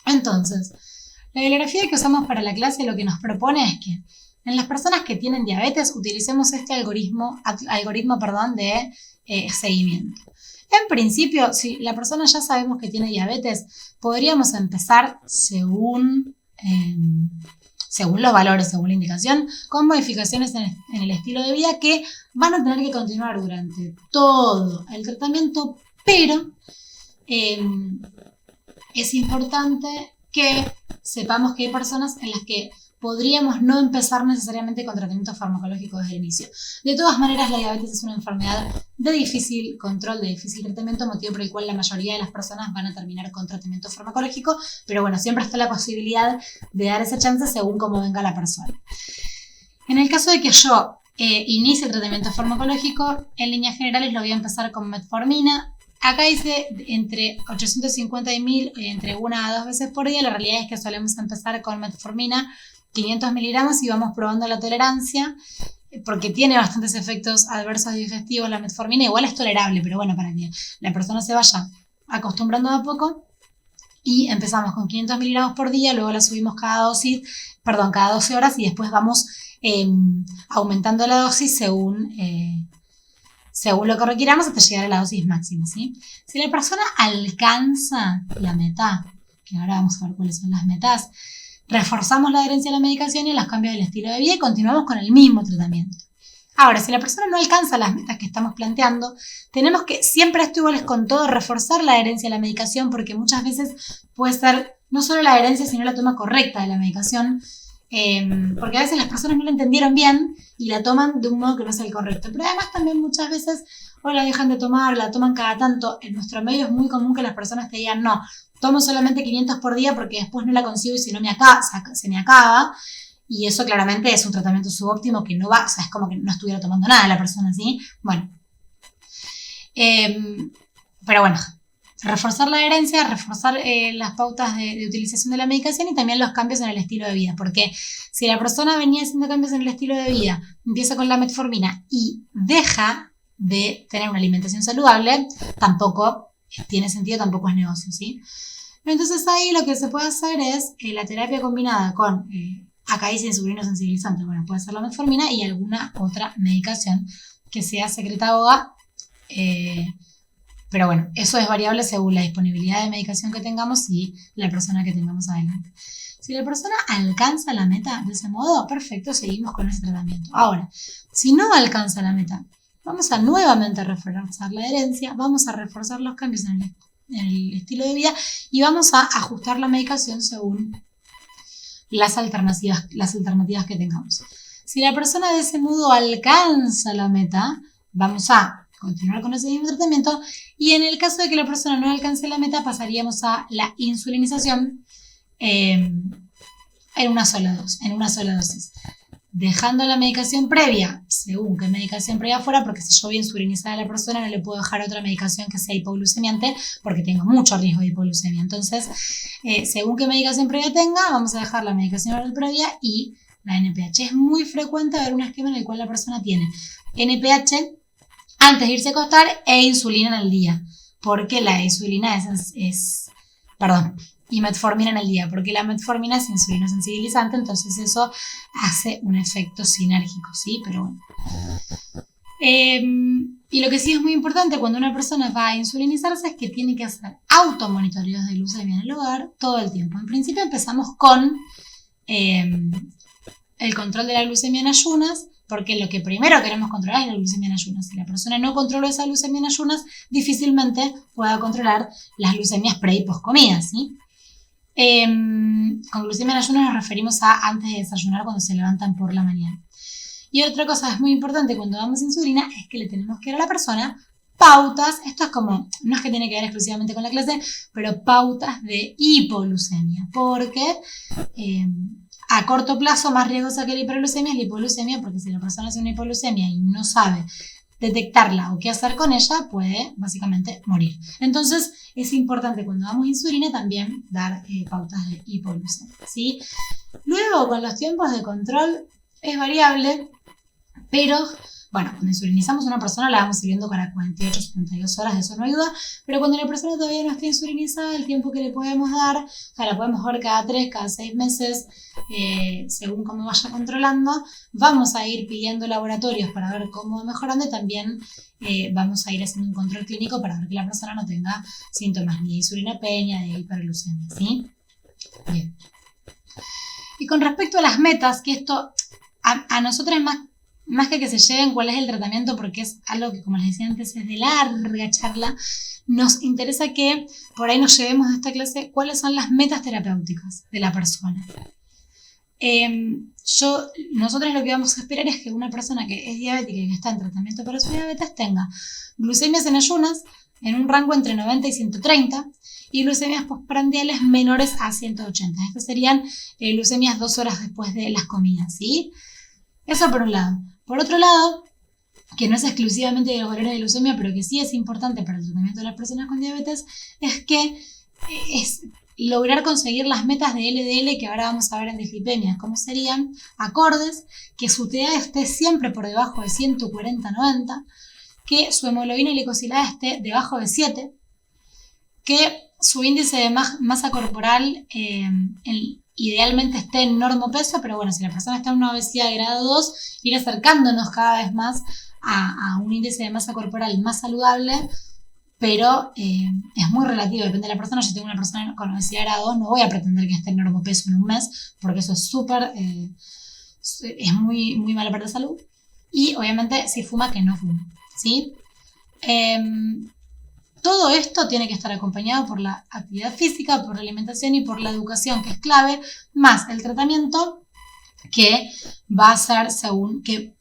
Entonces, la bibliografía que usamos para la clase lo que nos propone es que en las personas que tienen diabetes utilicemos este algoritmo de seguimiento. En principio, si la persona ya sabemos que tiene diabetes, podríamos empezar según los valores, según la indicación, con modificaciones en el estilo de vida que van a tener que continuar durante todo el tratamiento, pero es importante que sepamos que hay personas en las que podríamos no empezar necesariamente con tratamiento farmacológico desde el inicio. De todas maneras, la diabetes es una enfermedad de difícil control, de difícil tratamiento, motivo por el cual la mayoría de las personas van a terminar con tratamiento farmacológico, pero bueno, siempre está la posibilidad de dar esa chance según cómo venga la persona. En el caso de que yo inicie el tratamiento farmacológico, en líneas generales lo voy a empezar con metformina. Acá dice entre 850 y 1000, entre 1 a 2 veces por día. La realidad es que solemos empezar con metformina 500 miligramos y vamos probando la tolerancia, porque tiene bastantes efectos adversos digestivos la metformina. Igual es tolerable, pero bueno, para que la persona se vaya acostumbrando de a poco, y empezamos con 500 miligramos por día, luego la subimos cada 12 horas, y después vamos aumentando la dosis según lo que requiramos hasta llegar a la dosis máxima, ¿sí? Si la persona alcanza la meta, que ahora vamos a ver cuáles son las metas, reforzamos la adherencia a la medicación y los cambios del estilo de vida y continuamos con el mismo tratamiento. Ahora, si la persona no alcanza las metas que estamos planteando, tenemos que, siempre esto igual es con todo, reforzar la adherencia a la medicación, porque muchas veces puede ser no solo la adherencia, sino la toma correcta de la medicación, porque a veces las personas no la entendieron bien y la toman de un modo que no es el correcto. Pero además también muchas veces o la dejan de tomar, la toman cada tanto. En nuestro medio es muy común que las personas te digan, no, tomo solamente 500 por día porque después no la consigo y si no se me acaba. Y eso claramente es un tratamiento subóptimo que no va, o sea, es como que no estuviera tomando nada la persona, ¿sí? Bueno. Pero bueno, reforzar la adherencia, reforzar las pautas de utilización de la medicación y también los cambios en el estilo de vida. Porque si la persona venía haciendo cambios en el estilo de vida, empieza con la metformina y deja de tener una alimentación saludable, tampoco tiene sentido, tampoco es negocio, ¿sí? Entonces ahí lo que se puede hacer es la terapia combinada con, acá dice insulino sensibilizante, bueno, puede ser la metformina y alguna otra medicación que sea secretagoga, pero bueno, eso es variable según la disponibilidad de medicación que tengamos y la persona que tengamos adelante. Si la persona alcanza la meta de ese modo, perfecto, seguimos con ese tratamiento. Ahora, si no alcanza la meta, vamos a nuevamente reforzar la herencia, vamos a reforzar los cambios en el estilo de vida y vamos a ajustar la medicación según las alternativas que tengamos. Si la persona de ese modo alcanza la meta, vamos a continuar con ese mismo tratamiento y en el caso de que la persona no alcance la meta, pasaríamos a la insulinización en una sola dosis. Dejando la medicación previa, según qué medicación previa fuera, porque si yo voy a insulinizar a la persona no le puedo dejar otra medicación que sea hipoglucemiante porque tengo mucho riesgo de hipoglucemia. Entonces, según qué medicación previa tenga, vamos a dejar la medicación oral previa y la NPH. Es muy frecuente ver un esquema en el cual la persona tiene NPH antes de irse a acostar e insulina en el día, porque la insulina y metformina en el día, porque la metformina es insulino sensibilizante, entonces eso hace un efecto sinérgico, ¿sí? Pero bueno. Y lo que sí es muy importante cuando una persona va a insulinizarse es que tiene que hacer automonitoreos de glucemia en el hogar todo el tiempo. En principio empezamos con el control de la glucemia en ayunas, porque lo que primero queremos controlar es la glucemia en ayunas. Si la persona no controla esa glucemia en ayunas, difícilmente pueda controlar las glucemias pre y post comida, ¿sí? Con glucemia en ayunas nos referimos a antes de desayunar cuando se levantan por la mañana. Y otra cosa es muy importante cuando damos insulina es que le tenemos que dar a la persona pautas, esto es como, no es que tiene que ver exclusivamente con la clase, pero pautas de hipoglucemia, porque a corto plazo más riesgosa que la hiperglucemia es la hipoglucemia, porque si la persona hace una hipoglucemia y no sabe detectarla o qué hacer con ella, puede básicamente morir. Entonces es importante cuando damos insulina también dar pautas de hipoglucemia, ¿sí? Luego con los tiempos de control es variable, pero bueno, cuando insulinizamos a una persona la vamos sirviendo para 48, 72 horas, de eso no ayuda, pero cuando la persona todavía no está insulinizada, el tiempo que le podemos dar, o sea, la podemos ver cada 3, cada 6 meses, según cómo vaya controlando, vamos a ir pidiendo laboratorios para ver cómo va mejorando y también vamos a ir haciendo un control clínico para ver que la persona no tenga síntomas ni de insulinopenia, ni de hiperglucemia, ¿sí? Bien. Y con respecto a las metas, que esto a nosotros es más que se lleven cuál es el tratamiento, porque es algo que, como les decía antes, es de larga charla, nos interesa que por ahí nos llevemos de esta clase cuáles son las metas terapéuticas de la persona. Nosotros lo que vamos a esperar es que una persona que es diabética y que está en tratamiento para su diabetes tenga glucemias en ayunas en un rango entre 90 y 130 y glucemias postprandiales menores a 180. Estas serían glucemias 2 horas después de las comidas, ¿sí? Eso por un lado. Por otro lado, que no es exclusivamente de los valores de glucemia, pero que sí es importante para el tratamiento de las personas con diabetes, es que es lograr conseguir las metas de LDL que ahora vamos a ver en dislipemia, como serían acordes, que su TA esté siempre por debajo de 140-90, que su hemoglobina glicosilada esté debajo de 7, que su índice de masa corporal idealmente esté en normopeso, pero bueno, si la persona está en una obesidad de grado 2, ir acercándonos cada vez más a un índice de masa corporal más saludable, pero es muy relativo, depende de la persona. Yo tengo una persona con obesidad de grado 2, no voy a pretender que esté en normopeso en un mes, porque eso es es muy, muy mala para la salud. Y obviamente si fuma, que no fume, ¿sí? Todo esto tiene que estar acompañado por la actividad física, por la alimentación y por la educación, que es clave, más el tratamiento que va a ser según qué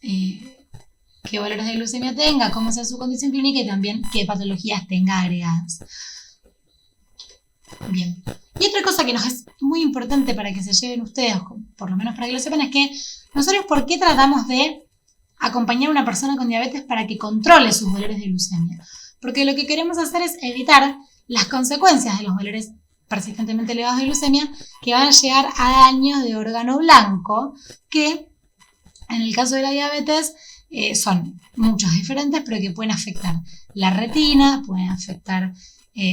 valores de glucemia tenga, cómo sea su condición clínica y también qué patologías tenga agregadas. Bien. Y otra cosa que nos es muy importante para que se lleven ustedes, por lo menos para que lo sepan, es que nosotros ¿por qué tratamos de acompañar a una persona con diabetes para que controle sus valores de glucemia? Porque lo que queremos hacer es evitar las consecuencias de los valores persistentemente elevados de glucemia que van a llegar a daños de órgano blanco que en el caso de la diabetes son muchos diferentes, pero que pueden afectar la retina, pueden afectar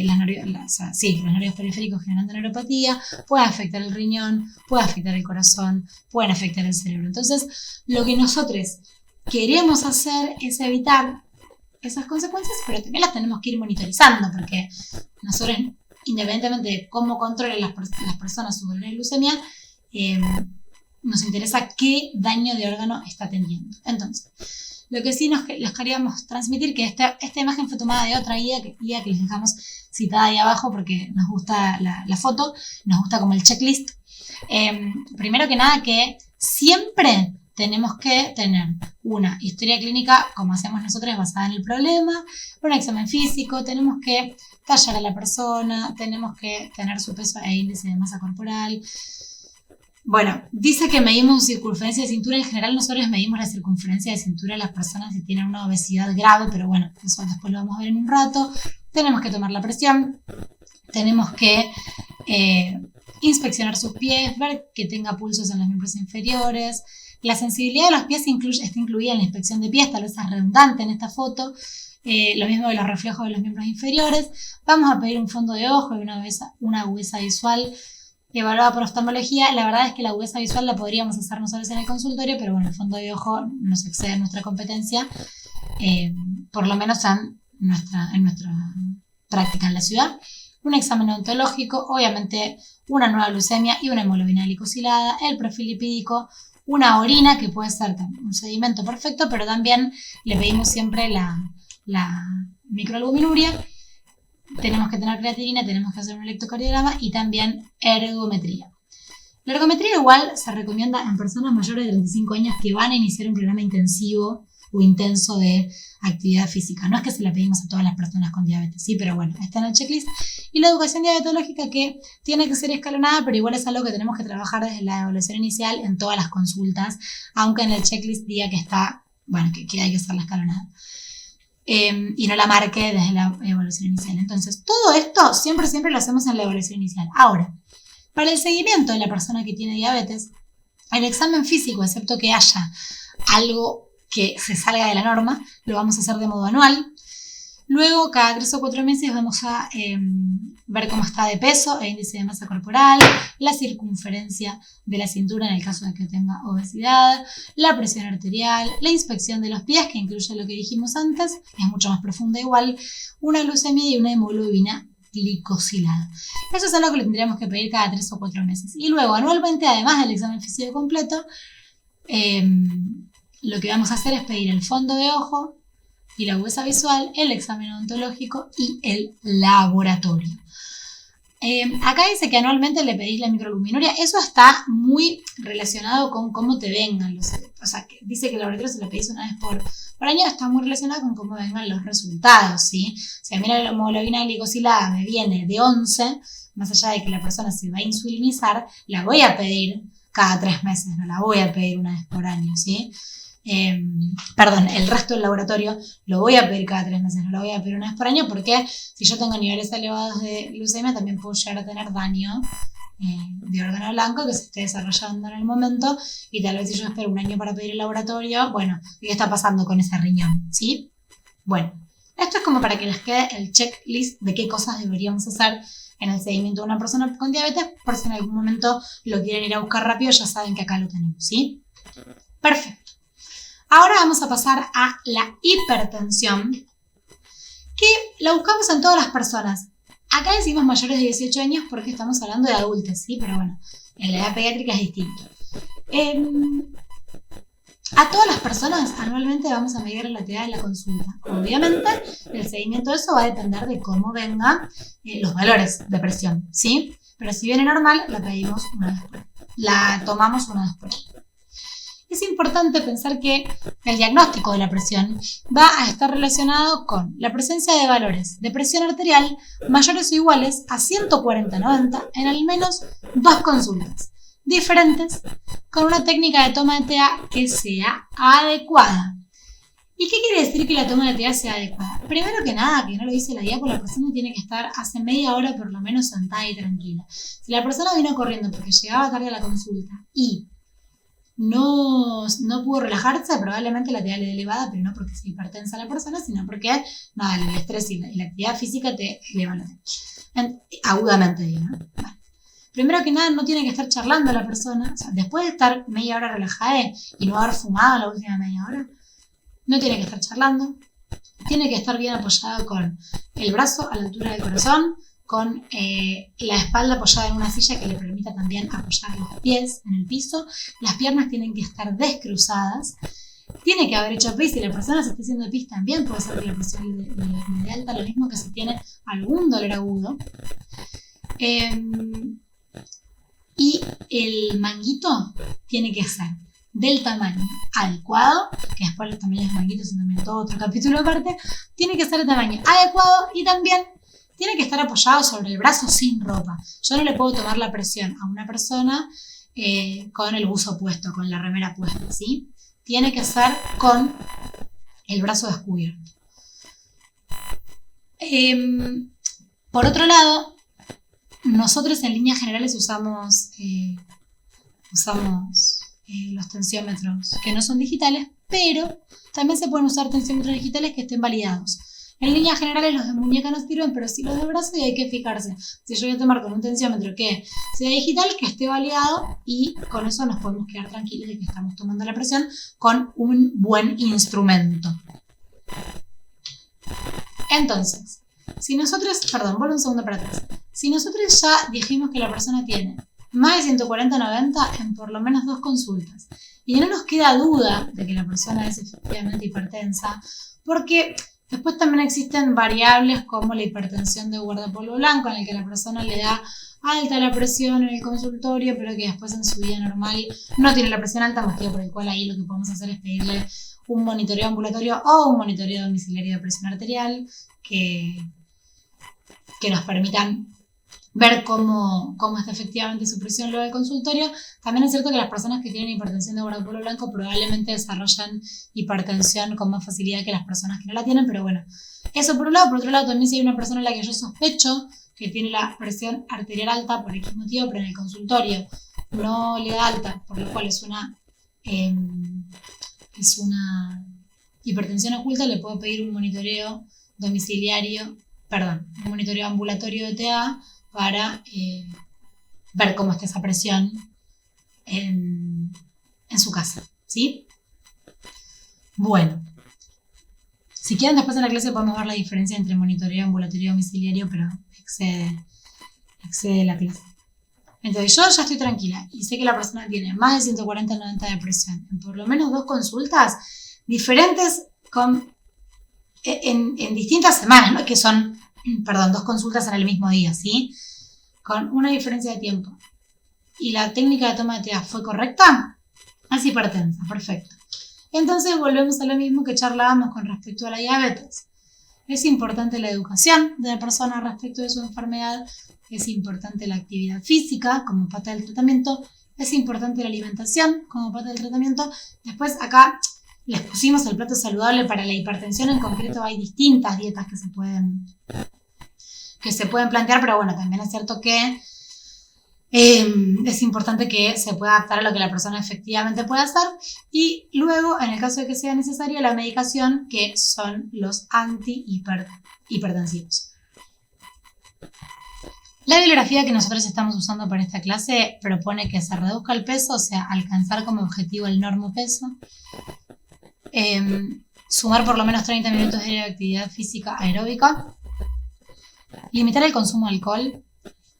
los nervios periféricos generando neuropatía, puede afectar el riñón, puede afectar el corazón, pueden afectar el cerebro. Entonces, lo que nosotros queremos hacer es evitar esas consecuencias, pero también las tenemos que ir monitorizando, porque nosotros, independientemente de cómo controlen las personas su glucemia, nos interesa qué daño de órgano está teniendo. Entonces, lo que sí les queríamos transmitir, que esta imagen fue tomada de otra guía que les dejamos citada ahí abajo porque nos gusta la foto, nos gusta como el checklist. Primero que nada, que siempre tenemos que tener una historia clínica, como hacemos nosotros, basada en el problema, un examen físico, tenemos que tallar a la persona, tenemos que tener su peso e índice de masa corporal. Bueno, dice que medimos circunferencia de cintura. En general nosotros medimos la circunferencia de cintura de las personas si tienen una obesidad grave, pero bueno, eso después lo vamos a ver en un rato. Tenemos que tomar la presión, tenemos que inspeccionar sus pies, ver que tenga pulsos en los miembros inferiores. La sensibilidad de los pies está incluida en la inspección de pies, tal vez es redundante en esta foto. Lo mismo de los reflejos de los miembros inferiores. Vamos a pedir un fondo de ojo y una agudeza visual evaluada por oftalmología. La verdad es que la agudeza visual la podríamos hacer nosotros en el consultorio, pero bueno, el fondo de ojo nos excede nuestra competencia, por lo menos en nuestra práctica en la ciudad. Un examen odontológico, obviamente una nueva glucemia y una hemoglobina glicosilada, el perfil lipídico, una orina que puede ser un sedimento perfecto, pero también le pedimos siempre la microalbuminuria. Tenemos que tener creatinina, tenemos que hacer un electrocardiograma y también ergometría. La ergometría igual se recomienda en personas mayores de 35 años que van a iniciar un programa intensivo o intenso de actividad física. No es que se la pedimos a todas las personas con diabetes, sí, pero bueno, está en el checklist. Y la educación diabetológica, que tiene que ser escalonada, pero igual es algo que tenemos que trabajar desde la evaluación inicial en todas las consultas, aunque en el checklist diga que está, bueno, que hay que hacer la escalonada. Y no la marque desde la evaluación inicial. Entonces, todo esto siempre lo hacemos en la evaluación inicial. Ahora, para el seguimiento de la persona que tiene diabetes, el examen físico, excepto que haya algo que se salga de la norma, lo vamos a hacer de modo anual. Luego, cada 3 o 4 meses vamos a ver cómo está de peso e índice de masa corporal, la circunferencia de la cintura en el caso de que tenga obesidad, la presión arterial, la inspección de los pies, que incluye lo que dijimos antes, es mucho más profunda igual, una glucemia y una hemoglobina glicosilada. Eso es algo que le tendríamos que pedir cada 3 o 4 meses. Y luego, anualmente, además del examen físico completo, lo que vamos a hacer es pedir el fondo de ojo y la agudeza visual, el examen odontológico y el laboratorio. Acá dice que anualmente le pedís la microalbuminuria. Eso está muy relacionado con cómo te vengan los... O sea, que dice que el laboratorio se lo pedís una vez por año, está muy relacionado con cómo vengan los resultados, ¿sí? Si a mí la hemoglobina glicosilada me viene de 11, más allá de que la persona se va a insulinizar, la voy a pedir cada 3 meses, no la voy a pedir una vez por año, ¿sí? El resto del laboratorio lo voy a pedir cada 3 meses, no lo voy a pedir una vez por año, porque si yo tengo niveles elevados de glucemia también puedo llegar a tener daño de órgano blanco que se esté desarrollando en el momento, y tal vez si yo espero un año para pedir el laboratorio, bueno, ¿qué está pasando con ese riñón? ¿Sí? Bueno, esto es como para que les quede el checklist de qué cosas deberíamos hacer en el seguimiento de una persona con diabetes, por si en algún momento lo quieren ir a buscar rápido, ya saben que acá lo tenemos, ¿sí? Perfecto. Ahora vamos a pasar a la hipertensión, que la buscamos en todas las personas. Acá decimos mayores de 18 años porque estamos hablando de adultos, ¿sí? Pero bueno, en la edad pediátrica es distinto. A todas las personas anualmente vamos a medir la relatividad de la consulta. Obviamente, el seguimiento de eso va a depender de cómo vengan los valores de presión, ¿sí? Pero si viene normal, la tomamos una vez por año. Es importante pensar que el diagnóstico de la presión va a estar relacionado con la presencia de valores de presión arterial mayores o iguales a 140/90 en al menos 2 consultas diferentes, con una técnica de toma de TA que sea adecuada. ¿Y qué quiere decir que la toma de TA sea adecuada? Primero que nada, que no lo dice la guía, porque la persona tiene que estar hace media hora por lo menos sentada y tranquila. Si la persona vino corriendo porque llegaba tarde a la consulta y no pudo relajarse, probablemente la actividad elevada, pero no porque se hipertensa la persona, sino porque nada, el estrés y la actividad física te elevan la tensión. Agudamente, digo, ¿no? Vale. Primero que nada, no tiene que estar charlando la persona. O sea, después de estar media hora relajada y no haber fumado la última media hora, no tiene que estar charlando. Tiene que estar bien apoyado con el brazo a la altura del corazón, con la espalda apoyada en una silla que le permita también apoyar los pies en el piso. Las piernas tienen que estar descruzadas. Tiene que haber hecho pis. Si la persona se está haciendo pis, también puede ser que la presión de alta, lo mismo que si tiene algún dolor agudo. Y el manguito tiene que ser del tamaño adecuado, que después los tamaños de manguitos son también todo otro capítulo aparte. Tiene que ser de tamaño adecuado y también tiene que estar apoyado sobre el brazo sin ropa. Yo no le puedo tomar la presión a una persona con el buzo puesto, con la remera puesta, ¿sí? Tiene que ser con el brazo descubierto. Por otro lado, nosotros en líneas generales usamos los tensiómetros que no son digitales, pero también se pueden usar tensiómetros digitales que estén validados. En líneas generales los de muñeca no sirven, pero sí los de brazo, y hay que fijarse. Si yo voy a tomar con un tensiómetro que sea digital, que esté validado, y con eso nos podemos quedar tranquilos de que estamos tomando la presión con un buen instrumento. Entonces, si nosotros, vuelvo un segundo para atrás. Si nosotros ya dijimos que la persona tiene más de 140/90 en por lo menos 2 consultas, y no nos queda duda de que la persona es efectivamente hipertensa, porque después también existen variables como la hipertensión de guardapolvo blanco, en el que la persona le da alta la presión en el consultorio, pero que después en su vida normal no tiene la presión alta, motivo por el cual ahí lo que podemos hacer es pedirle un monitoreo ambulatorio o un monitoreo domiciliario de presión arterial que nos permitan ver cómo está efectivamente su presión luego del consultorio. También es cierto que las personas que tienen hipertensión de guardapolvo blanco probablemente desarrollan hipertensión con más facilidad que las personas que no la tienen, pero bueno, eso por un lado. Por otro lado, también si hay una persona a la que yo sospecho que tiene la presión arterial alta por X motivo, pero en el consultorio no le da alta, por lo cual es una hipertensión oculta, le puedo pedir un monitoreo un monitoreo ambulatorio de TA para ver cómo está esa presión en su casa, ¿sí? Bueno, si quieren después en la clase podemos ver la diferencia entre monitoreo ambulatorio y domiciliario, pero excede la clase. Entonces yo ya estoy tranquila y sé que la persona tiene más de 140/90 de presión en por lo menos 2 consultas diferentes en distintas semanas, ¿no? Que son, 2 consultas en el mismo día, ¿sí? Con una diferencia de tiempo. ¿Y la técnica de toma de TA fue correcta? Es hipertensa, perfecto. Entonces volvemos a lo mismo que charlábamos con respecto a la diabetes. Es importante la educación de la persona respecto de su enfermedad, es importante la actividad física como parte del tratamiento, es importante la alimentación como parte del tratamiento. Después acá les pusimos el plato saludable para la hipertensión. En concreto hay distintas dietas que se pueden plantear, pero bueno, también es cierto que es importante que se pueda adaptar a lo que la persona efectivamente puede hacer. Y luego, en el caso de que sea necesaria, la medicación, que son los antihipertensivos. La bibliografía que nosotros estamos usando para esta clase propone que se reduzca el peso, o sea, alcanzar como objetivo el normopeso, sumar por lo menos 30 minutos de actividad física aeróbica, limitar el consumo de alcohol,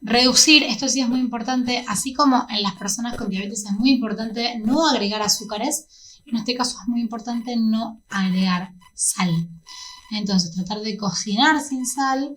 reducir, esto sí es muy importante, así como en las personas con diabetes es muy importante no agregar azúcares, en este caso es muy importante no agregar sal. Entonces tratar de cocinar sin sal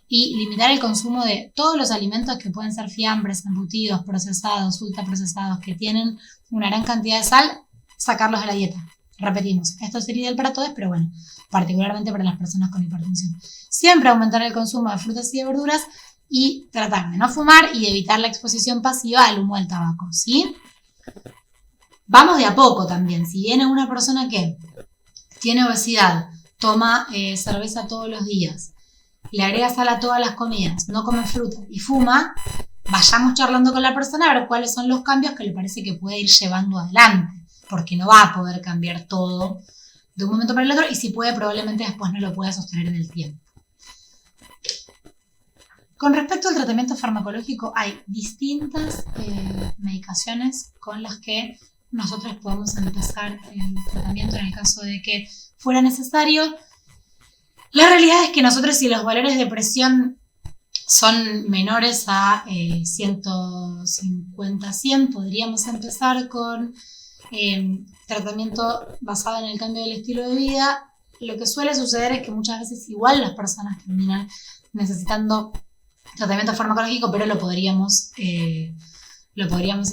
y limitar el consumo de todos los alimentos que pueden ser fiambres, embutidos, procesados, ultraprocesados, que tienen una gran cantidad de sal, sacarlos de la dieta. Repetimos, esto sería ideal para todos, pero bueno, particularmente para las personas con hipertensión. Siempre aumentar el consumo de frutas y de verduras y tratar de no fumar y evitar la exposición pasiva al humo del tabaco, ¿sí? Vamos de a poco también. Si viene una persona que tiene obesidad, toma cerveza todos los días, le agrega sal a todas las comidas, no come fruta y fuma, vayamos charlando con la persona a ver cuáles son los cambios que le parece que puede ir llevando adelante, porque no va a poder cambiar todo de un momento para el otro y si puede probablemente después no lo pueda sostener en el tiempo. Con respecto al tratamiento farmacológico hay distintas medicaciones con las que nosotros podemos empezar el tratamiento en el caso de que fuera necesario. La realidad es que nosotros si los valores de presión son menores a 150-100, podríamos empezar con tratamiento basado en el cambio del estilo de vida. Lo que suele suceder es que muchas veces igual las personas terminan necesitando tratamiento farmacológico, pero lo podríamos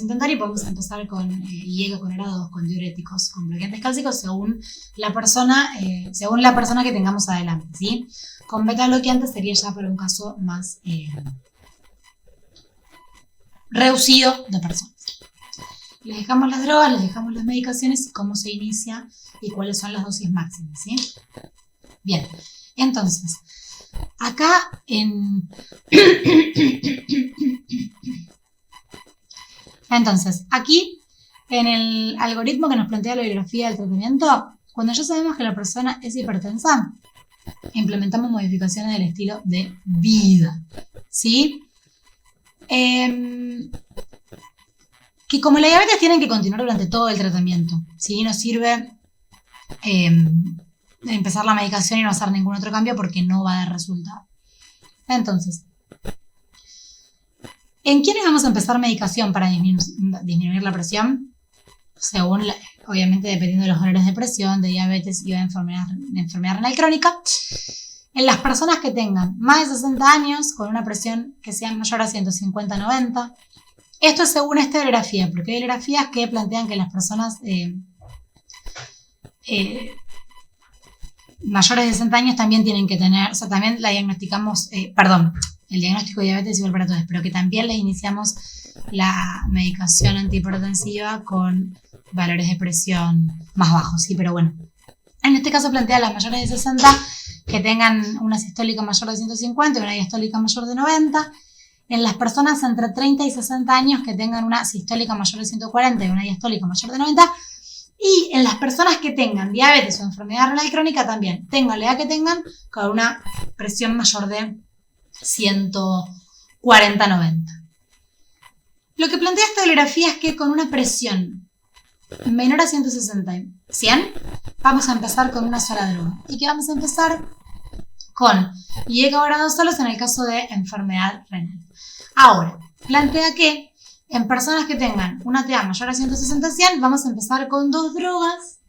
intentar y podemos empezar con IECA, con ERA2, con diuréticos, con bloqueantes cálcicos según la persona que tengamos adelante, ¿sí? Con beta bloqueantes sería ya para un caso más reducido de personas. Les dejamos las drogas, les dejamos las medicaciones y cómo se inicia y cuáles son las dosis máximas, ¿sí? Bien, entonces, acá aquí en el algoritmo que nos plantea la bibliografía del tratamiento, cuando ya sabemos que la persona es hipertensa, implementamos modificaciones del estilo de vida, ¿sí? Que como la diabetes tienen que continuar durante todo el tratamiento, ¿sí? No sirve empezar la medicación y no hacer ningún otro cambio porque no va a dar resultado. Entonces, ¿en quiénes vamos a empezar medicación para disminuir la presión? Según, obviamente, dependiendo de los valores de presión, de diabetes y de enfermedad renal crónica. En las personas que tengan más de 60 años, con una presión que sea mayor a 150-90. Esto es según esta bibliografía, porque hay bibliografías que plantean que las personas mayores de 60 años también tienen que tener, o sea, también la diagnosticamos, el diagnóstico de diabetes igual para todos, pero que también les iniciamos la medicación antihipertensiva con valores de presión más bajos, ¿sí? Pero bueno, en este caso plantea a las mayores de 60 que tengan una sistólica mayor de 150 y una diastólica mayor de 90. En las personas entre 30 y 60 años que tengan una sistólica mayor de 140 y una diastólica mayor de 90. Y en las personas que tengan diabetes o enfermedad renal crónica también, tengan la edad que tengan, con una presión mayor de 140-90. Lo que plantea esta bibliografía es que con una presión menor a 160 y 100, vamos a empezar con una sola droga. Y que vamos a empezar con IECA o ERA2 solos en el caso de enfermedad renal. Ahora, plantea que en personas que tengan una TA mayor a 160-100, vamos a empezar con 2 drogas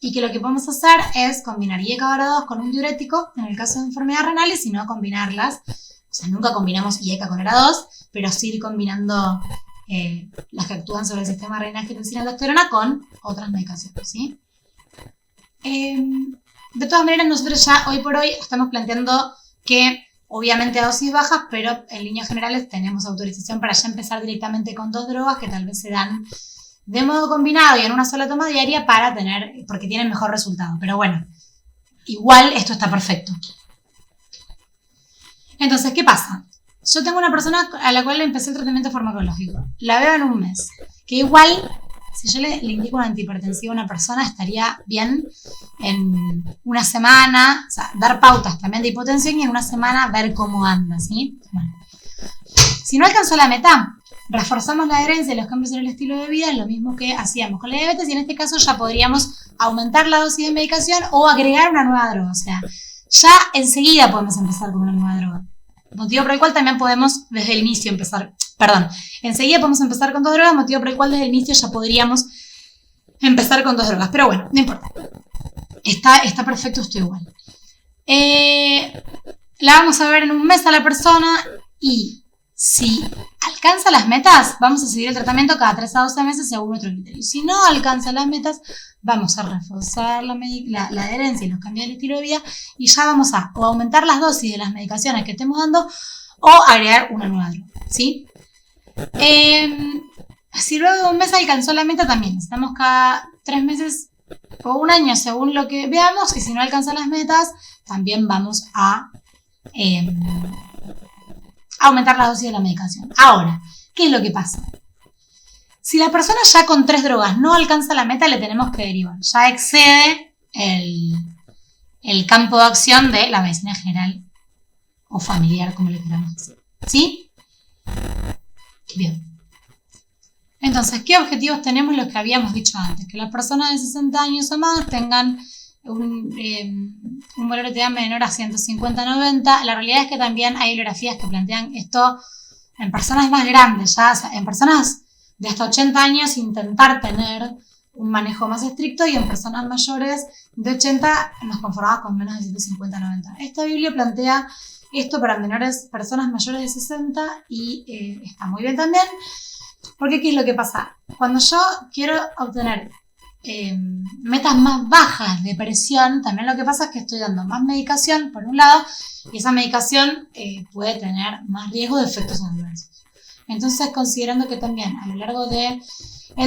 y que lo que podemos hacer es combinar IECA o ERA2 con un diurético en el caso de enfermedades renales y no combinarlas. O sea, nunca combinamos IECA con ERA2, pero sí ir combinando las que actúan sobre el sistema renal angiotensina-aldosterona con otras medicaciones, ¿sí? De todas maneras, nosotros ya hoy por hoy estamos planteando que obviamente a dosis bajas, pero en líneas generales tenemos autorización para ya empezar directamente con 2 drogas que tal vez se dan de modo combinado y en una sola toma diaria porque tienen mejor resultado. Pero bueno, igual esto está perfecto. Entonces, ¿qué pasa? Yo tengo una persona a la cual le empecé el tratamiento farmacológico. La veo en un mes. Que igual, si yo le indico un antihipertensivo a una persona, estaría bien en una semana, o sea, dar pautas también de hipotensión y en una semana ver cómo anda, ¿sí? Bueno. Si no alcanzó la meta, reforzamos la adherencia y los cambios en el estilo de vida, es lo mismo que hacíamos con la diabetes y en este caso ya podríamos aumentar la dosis de medicación o agregar una nueva droga. O sea, ya enseguida podemos empezar con una nueva droga. Motivo por el cual también podemos desde el inicio enseguida podemos empezar con 2 drogas, motivo por el cual desde el inicio ya podríamos empezar con 2 drogas. Pero bueno, no importa. Está perfecto esto igual. La vamos a ver en un mes a la persona y si alcanza las metas, vamos a seguir el tratamiento cada 3 a 12 meses según nuestro criterio. Si no alcanza las metas, vamos a reforzar la adherencia y los cambios del estilo de vida y ya vamos a o aumentar las dosis de las medicaciones que estemos dando o agregar una nueva droga, ¿sí? Si luego de un mes alcanzó la meta, también estamos cada 3 meses o un año según lo que veamos y si no alcanza las metas, también vamos a aumentar la dosis de la medicación. Ahora, ¿qué es lo que pasa? Si la persona ya con 3 drogas no alcanza la meta, le tenemos que derivar. Ya excede el campo de acción de la medicina general o familiar, como le queramos decir. ¿Sí? Bien. Entonces, ¿qué objetivos tenemos? Los que habíamos dicho antes. Que las personas de 60 años o más tengan un valor de TDA menor a 150-90. La realidad es que también hay bibliografías que plantean esto en personas más grandes, ya, o sea, en personas de hasta 80 años intentar tener un manejo más estricto y en personas mayores de 80 nos conformamos con menos de 150-90. Esta Biblia plantea esto para personas mayores de 60 y está muy bien también, porque ¿qué es lo que pasa? Cuando yo quiero obtener metas más bajas de presión, también lo que pasa es que estoy dando más medicación por un lado y esa medicación puede tener más riesgo de efectos adversos. Entonces, considerando que también a lo largo del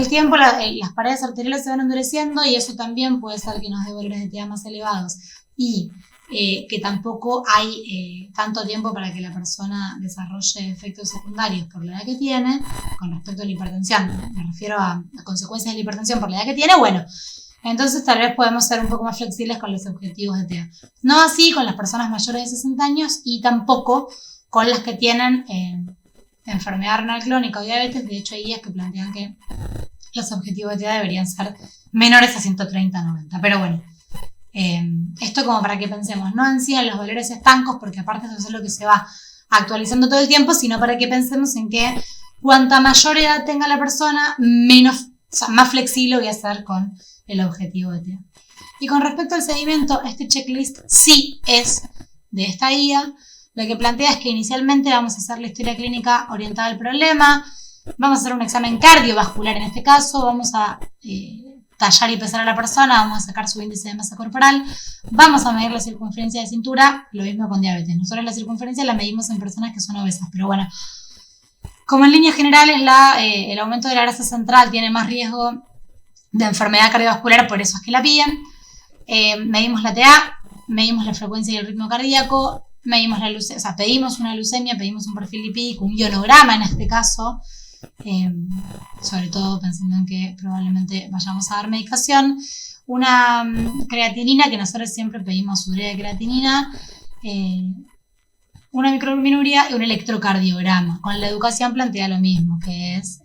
tiempo las paredes arteriales se van endureciendo y eso también puede ser que nos dé valores de TDA más elevados y que tampoco hay tanto tiempo para que la persona desarrolle efectos secundarios por la edad que tiene, con respecto a la hipertensión, me refiero a consecuencias de la hipertensión por la edad que tiene, bueno, entonces tal vez podemos ser un poco más flexibles con los objetivos de TDA. No así con las personas mayores de 60 años y tampoco con las que tienen enfermedad renal crónica o diabetes. De hecho hay guías que plantean que los objetivos de TDA deberían ser menores a 130-90, pero bueno. Esto como para que pensemos, no en sí en los valores estancos, porque aparte eso es lo que se va actualizando todo el tiempo, sino para que pensemos en que cuanta mayor edad tenga la persona, más flexible voy a ser con el objetivo de TDA. Y con respecto al seguimiento, este checklist sí es de esta guía. Lo que plantea es que inicialmente vamos a hacer la historia clínica orientada al problema, vamos a hacer un examen cardiovascular en este caso, vamos a tallar y pesar a la persona, vamos a sacar su índice de masa corporal, vamos a medir la circunferencia de cintura, lo mismo con diabetes. Nosotros la circunferencia la medimos en personas que son obesas, pero bueno, como en líneas generales el aumento de la grasa central tiene más riesgo de enfermedad cardiovascular, por eso es que la piden. Medimos la TDA, medimos la frecuencia y el ritmo cardíaco, medimos la leucemia, o sea, pedimos una leucemia, pedimos un perfil lipídico, un ionograma en este caso, sobre todo pensando en que probablemente vayamos a dar medicación, una creatinina, que nosotros siempre pedimos urea de creatinina, una microalbuminuria y un electrocardiograma. Con la educación plantea lo mismo, que es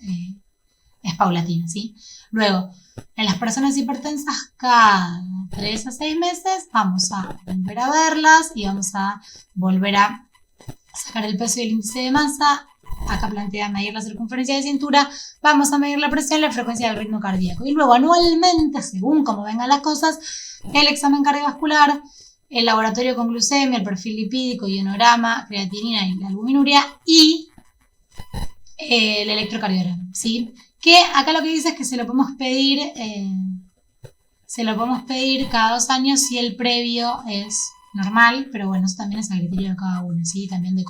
paulatina, ¿sí? Luego, en las personas hipertensas, cada 3 a 6 meses vamos a volver a verlas y vamos a volver a sacar el peso y el índice de masa. Acá plantea medir la circunferencia de cintura, vamos a medir la presión y la frecuencia del ritmo cardíaco. Y luego anualmente, según como vengan las cosas, el examen cardiovascular, el laboratorio con glucemia, el perfil lipídico, ionograma, creatinina y la albuminuria y el electrocardiograma, ¿sí? Que acá lo que dice es que se lo podemos pedir cada 2 años si el previo es normal, pero bueno, eso también es a criterio de cada uno, ¿sí? También de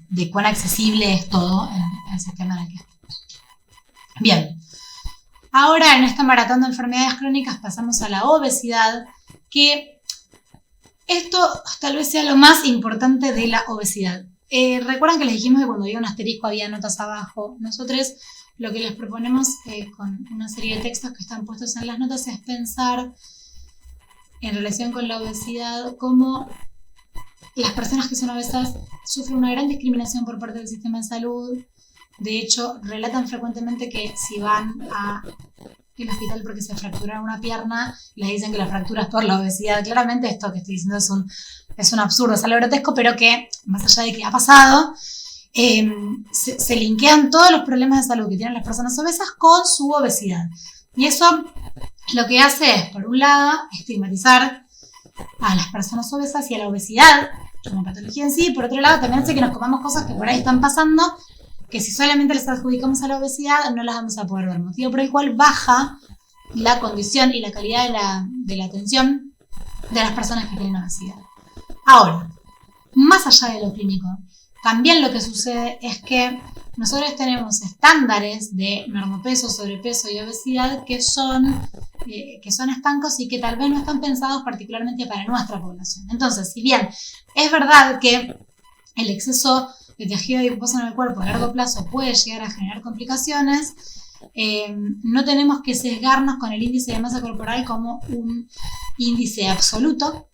de cuán accesible es todo en el sistema en el que estamos. Bien, ahora en esta maratón de enfermedades crónicas pasamos a la obesidad, que esto tal vez sea lo más importante de la obesidad. Recuerdan que les dijimos que cuando había un asterisco había notas abajo. Nosotros lo que les proponemos con una serie de textos que están puestos en las notas es pensar en relación con la obesidad cómo las personas que son obesas sufren una gran discriminación por parte del sistema de salud. De hecho, relatan frecuentemente que si van al hospital porque se fracturaron una pierna, les dicen que la fractura es por la obesidad. Claramente esto que estoy diciendo es un absurdo, es algo grotesco, pero que, más allá de que ha pasado, se linkean todos los problemas de salud que tienen las personas obesas con su obesidad. Y eso lo que hace es, por un lado, estigmatizar a las personas obesas y a la obesidad como patología en sí, por otro lado también hace que nos comamos cosas que por ahí están pasando, que si solamente les adjudicamos a la obesidad no las vamos a poder ver, motivo por el cual baja la condición y la calidad de la atención de las personas que tienen obesidad. Ahora, más allá de lo clínico, también lo que sucede es que nosotros tenemos estándares de normopeso, sobrepeso y obesidad que son que son estancos y que tal vez no están pensados particularmente para nuestra población. Entonces, si bien es verdad que el exceso de tejido adiposo en el cuerpo a largo plazo puede llegar a generar complicaciones, no tenemos que sesgarnos con el índice de masa corporal como un índice absoluto,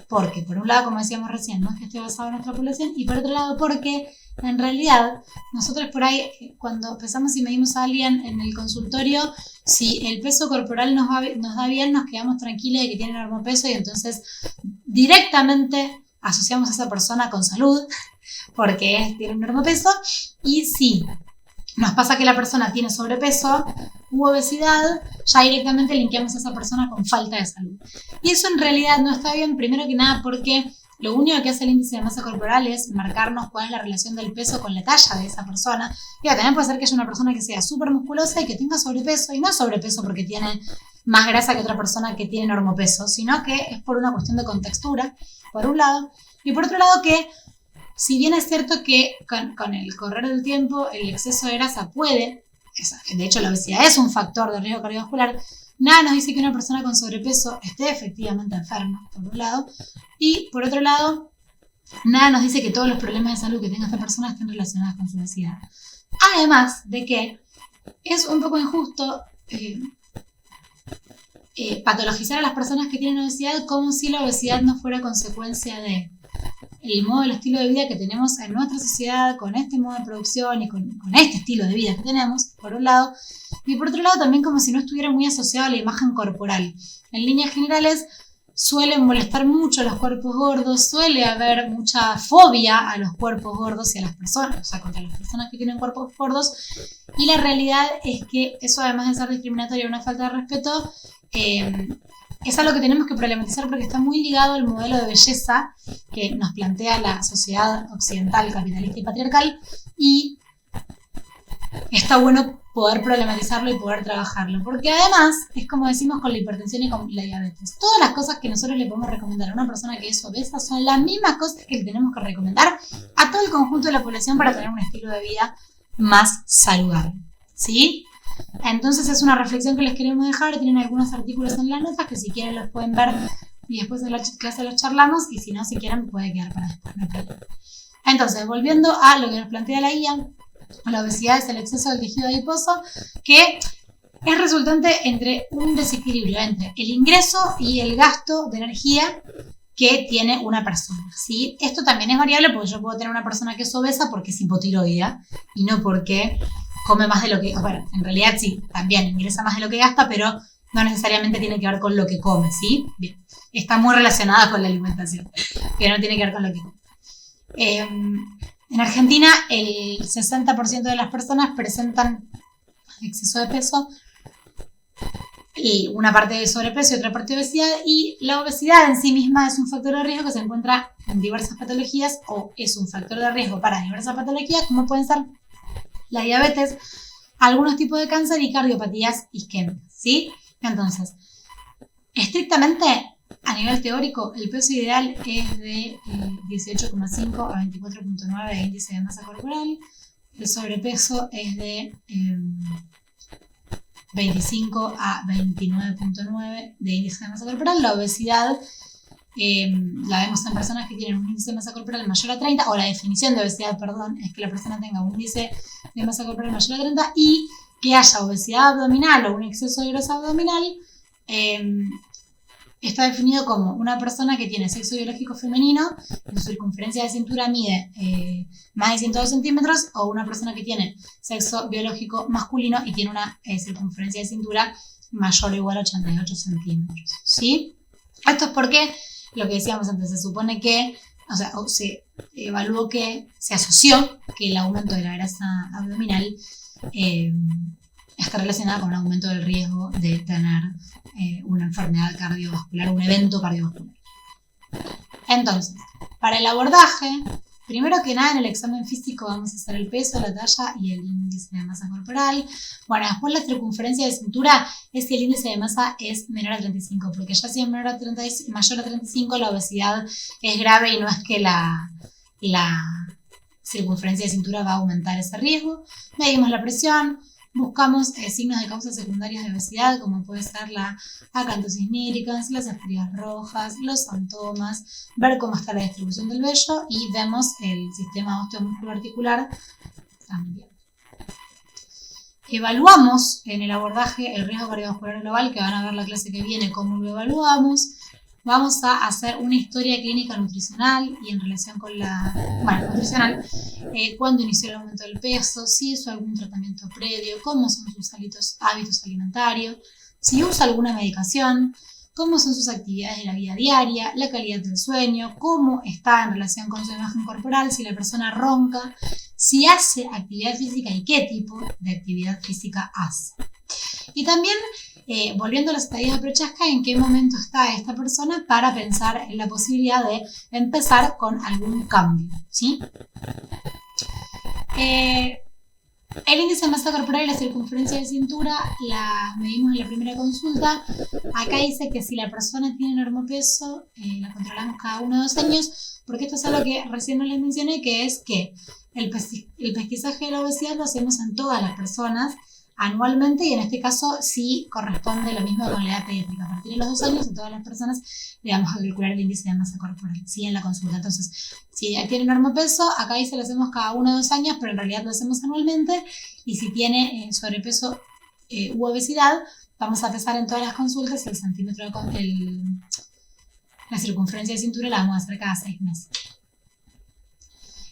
porque por un lado, como decíamos recién, no es que esté basado en nuestra población, y por otro lado porque en realidad nosotros por ahí cuando pesamos y medimos a alguien en el consultorio, si el peso corporal nos da bien, nos quedamos tranquilos de que tiene normopeso y entonces directamente asociamos a esa persona con salud porque tiene un normopeso. Y si nos pasa que la persona tiene sobrepeso u obesidad, ya directamente linkeamos a esa persona con falta de salud. Y eso en realidad no está bien, primero que nada porque lo único que hace el índice de masa corporal es marcarnos cuál es la relación del peso con la talla de esa persona. Y también puede ser que haya una persona que sea súper musculosa y que tenga sobrepeso, y no es sobrepeso porque tiene más grasa que otra persona que tiene normopeso, sino que es por una cuestión de contextura, por un lado, y por otro lado que si bien es cierto que con el correr del tiempo el exceso de grasa puede, de hecho la obesidad es un factor de riesgo cardiovascular, nada nos dice que una persona con sobrepeso esté efectivamente enferma, por un lado, y por otro lado, nada nos dice que todos los problemas de salud que tenga esta persona estén relacionados con su obesidad. Además de que es un poco injusto patologizar a las personas que tienen obesidad como si la obesidad no fuera consecuencia de el modo, el estilo de vida que tenemos en nuestra sociedad, con este modo de producción y con este estilo de vida que tenemos, por un lado, y por otro lado también como si no estuviera muy asociado a la imagen corporal. En líneas generales suelen molestar mucho los cuerpos gordos, suele haber mucha fobia a los cuerpos gordos y a las personas, o sea, contra las personas que tienen cuerpos gordos, y la realidad es que eso, además de ser discriminatorio y una falta de respeto, es algo que tenemos que problematizar porque está muy ligado al modelo de belleza que nos plantea la sociedad occidental, capitalista y patriarcal, y está bueno poder problematizarlo y poder trabajarlo, porque además es como decimos con la hipertensión y con la diabetes, todas las cosas que nosotros le podemos recomendar a una persona que es obesa son las mismas cosas que le tenemos que recomendar a todo el conjunto de la población para tener un estilo de vida más saludable, ¿sí? Entonces es una reflexión que les queremos dejar. Tienen algunos artículos en las notas que si quieren los pueden ver y después de la clase los charlamos, y si no, si quieren puede quedar para después, no hay problema. Entonces, volviendo a lo que nos plantea la guía, la obesidad es el exceso del tejido adiposo que es resultante entre un desequilibrio entre el ingreso y el gasto de energía que tiene una persona, ¿sí? Esto también es variable porque yo puedo tener una persona que es obesa porque es hipotiroidea y no porque come más de lo que... Bueno, en realidad sí, también ingresa más de lo que gasta, pero no necesariamente tiene que ver con lo que come, ¿sí? Bien, está muy relacionada con la alimentación, pero no tiene que ver con lo que come. En Argentina, el 60% de las personas presentan exceso de peso, y una parte de sobrepeso y otra parte de obesidad, y la obesidad en sí misma es un factor de riesgo que se encuentra en diversas patologías, o es un factor de riesgo para diversas patologías, como pueden ser la diabetes, algunos tipos de cáncer y cardiopatías isquémicas, ¿sí? Entonces, estrictamente a nivel teórico, el peso ideal es de 18,5 a 24,9 de índice de masa corporal, el sobrepeso es de 25 a 29,9 de índice de masa corporal, la obesidad la vemos en personas que tienen un índice de masa corporal mayor a 30, o la definición de obesidad, perdón, es que la persona tenga un índice de masa corporal mayor a 30 y que haya obesidad abdominal o un exceso de grasa abdominal. Está definido como una persona que tiene sexo biológico femenino, su circunferencia de cintura mide más de 102 centímetros, o una persona que tiene sexo biológico masculino y tiene una circunferencia de cintura mayor o igual a 88 centímetros, ¿sí? Esto es porque, lo que decíamos antes, se supone que, o sea, se evaluó que se asoció que el aumento de la grasa abdominal está relacionada con un aumento del riesgo de tener una enfermedad cardiovascular, un evento cardiovascular. Entonces, para el abordaje, primero que nada en el examen físico vamos a hacer el peso, la talla y el índice de masa corporal. Bueno, después la circunferencia de cintura es si el índice de masa es menor a 35, porque ya si es mayor a 35 la obesidad es grave y no es que la circunferencia de cintura va a aumentar ese riesgo. Medimos la presión, Buscamos signos de causas secundarias de obesidad, como puede ser la acantosis nigricans, las estrías rojas, los santomas, ver cómo está la distribución del vello y vemos el sistema osteomuscular articular también. Evaluamos en el abordaje el riesgo cardiovascular global, que van a ver la clase que viene cómo lo evaluamos. Vamos a hacer una historia clínica nutricional y en relación con nutricional, cuándo inició el aumento del peso, si hizo algún tratamiento previo, cómo son sus hábitos alimentarios, si usa alguna medicación, cómo son sus actividades de la vida diaria, la calidad del sueño, cómo está en relación con su imagen corporal, si la persona ronca, si hace actividad física y qué tipo de actividad física hace. Y también, volviendo a los estadios de Prochaska, en qué momento está esta persona para pensar en la posibilidad de empezar con algún cambio, ¿sí? El índice de masa corporal y la circunferencia de cintura la medimos en la primera consulta. Acá dice que si la persona tiene normopeso, la controlamos cada 1 o 2 años, porque esto es algo que recién no les mencioné, que es que el pesquisaje de la obesidad lo hacemos en todas las personas anualmente y en este caso sí corresponde lo mismo con la edad pediátrica. A partir de los 2 años a todas las personas le vamos a calcular el índice de masa corporal, ¿sí? En la consulta. Entonces, si tiene normopeso, acá dice lo hacemos cada 1 o 2 años, pero en realidad lo hacemos anualmente. Y si tiene sobrepeso u obesidad, vamos a pesar en todas las consultas el centímetro la circunferencia de cintura la vamos a hacer cada 6 meses.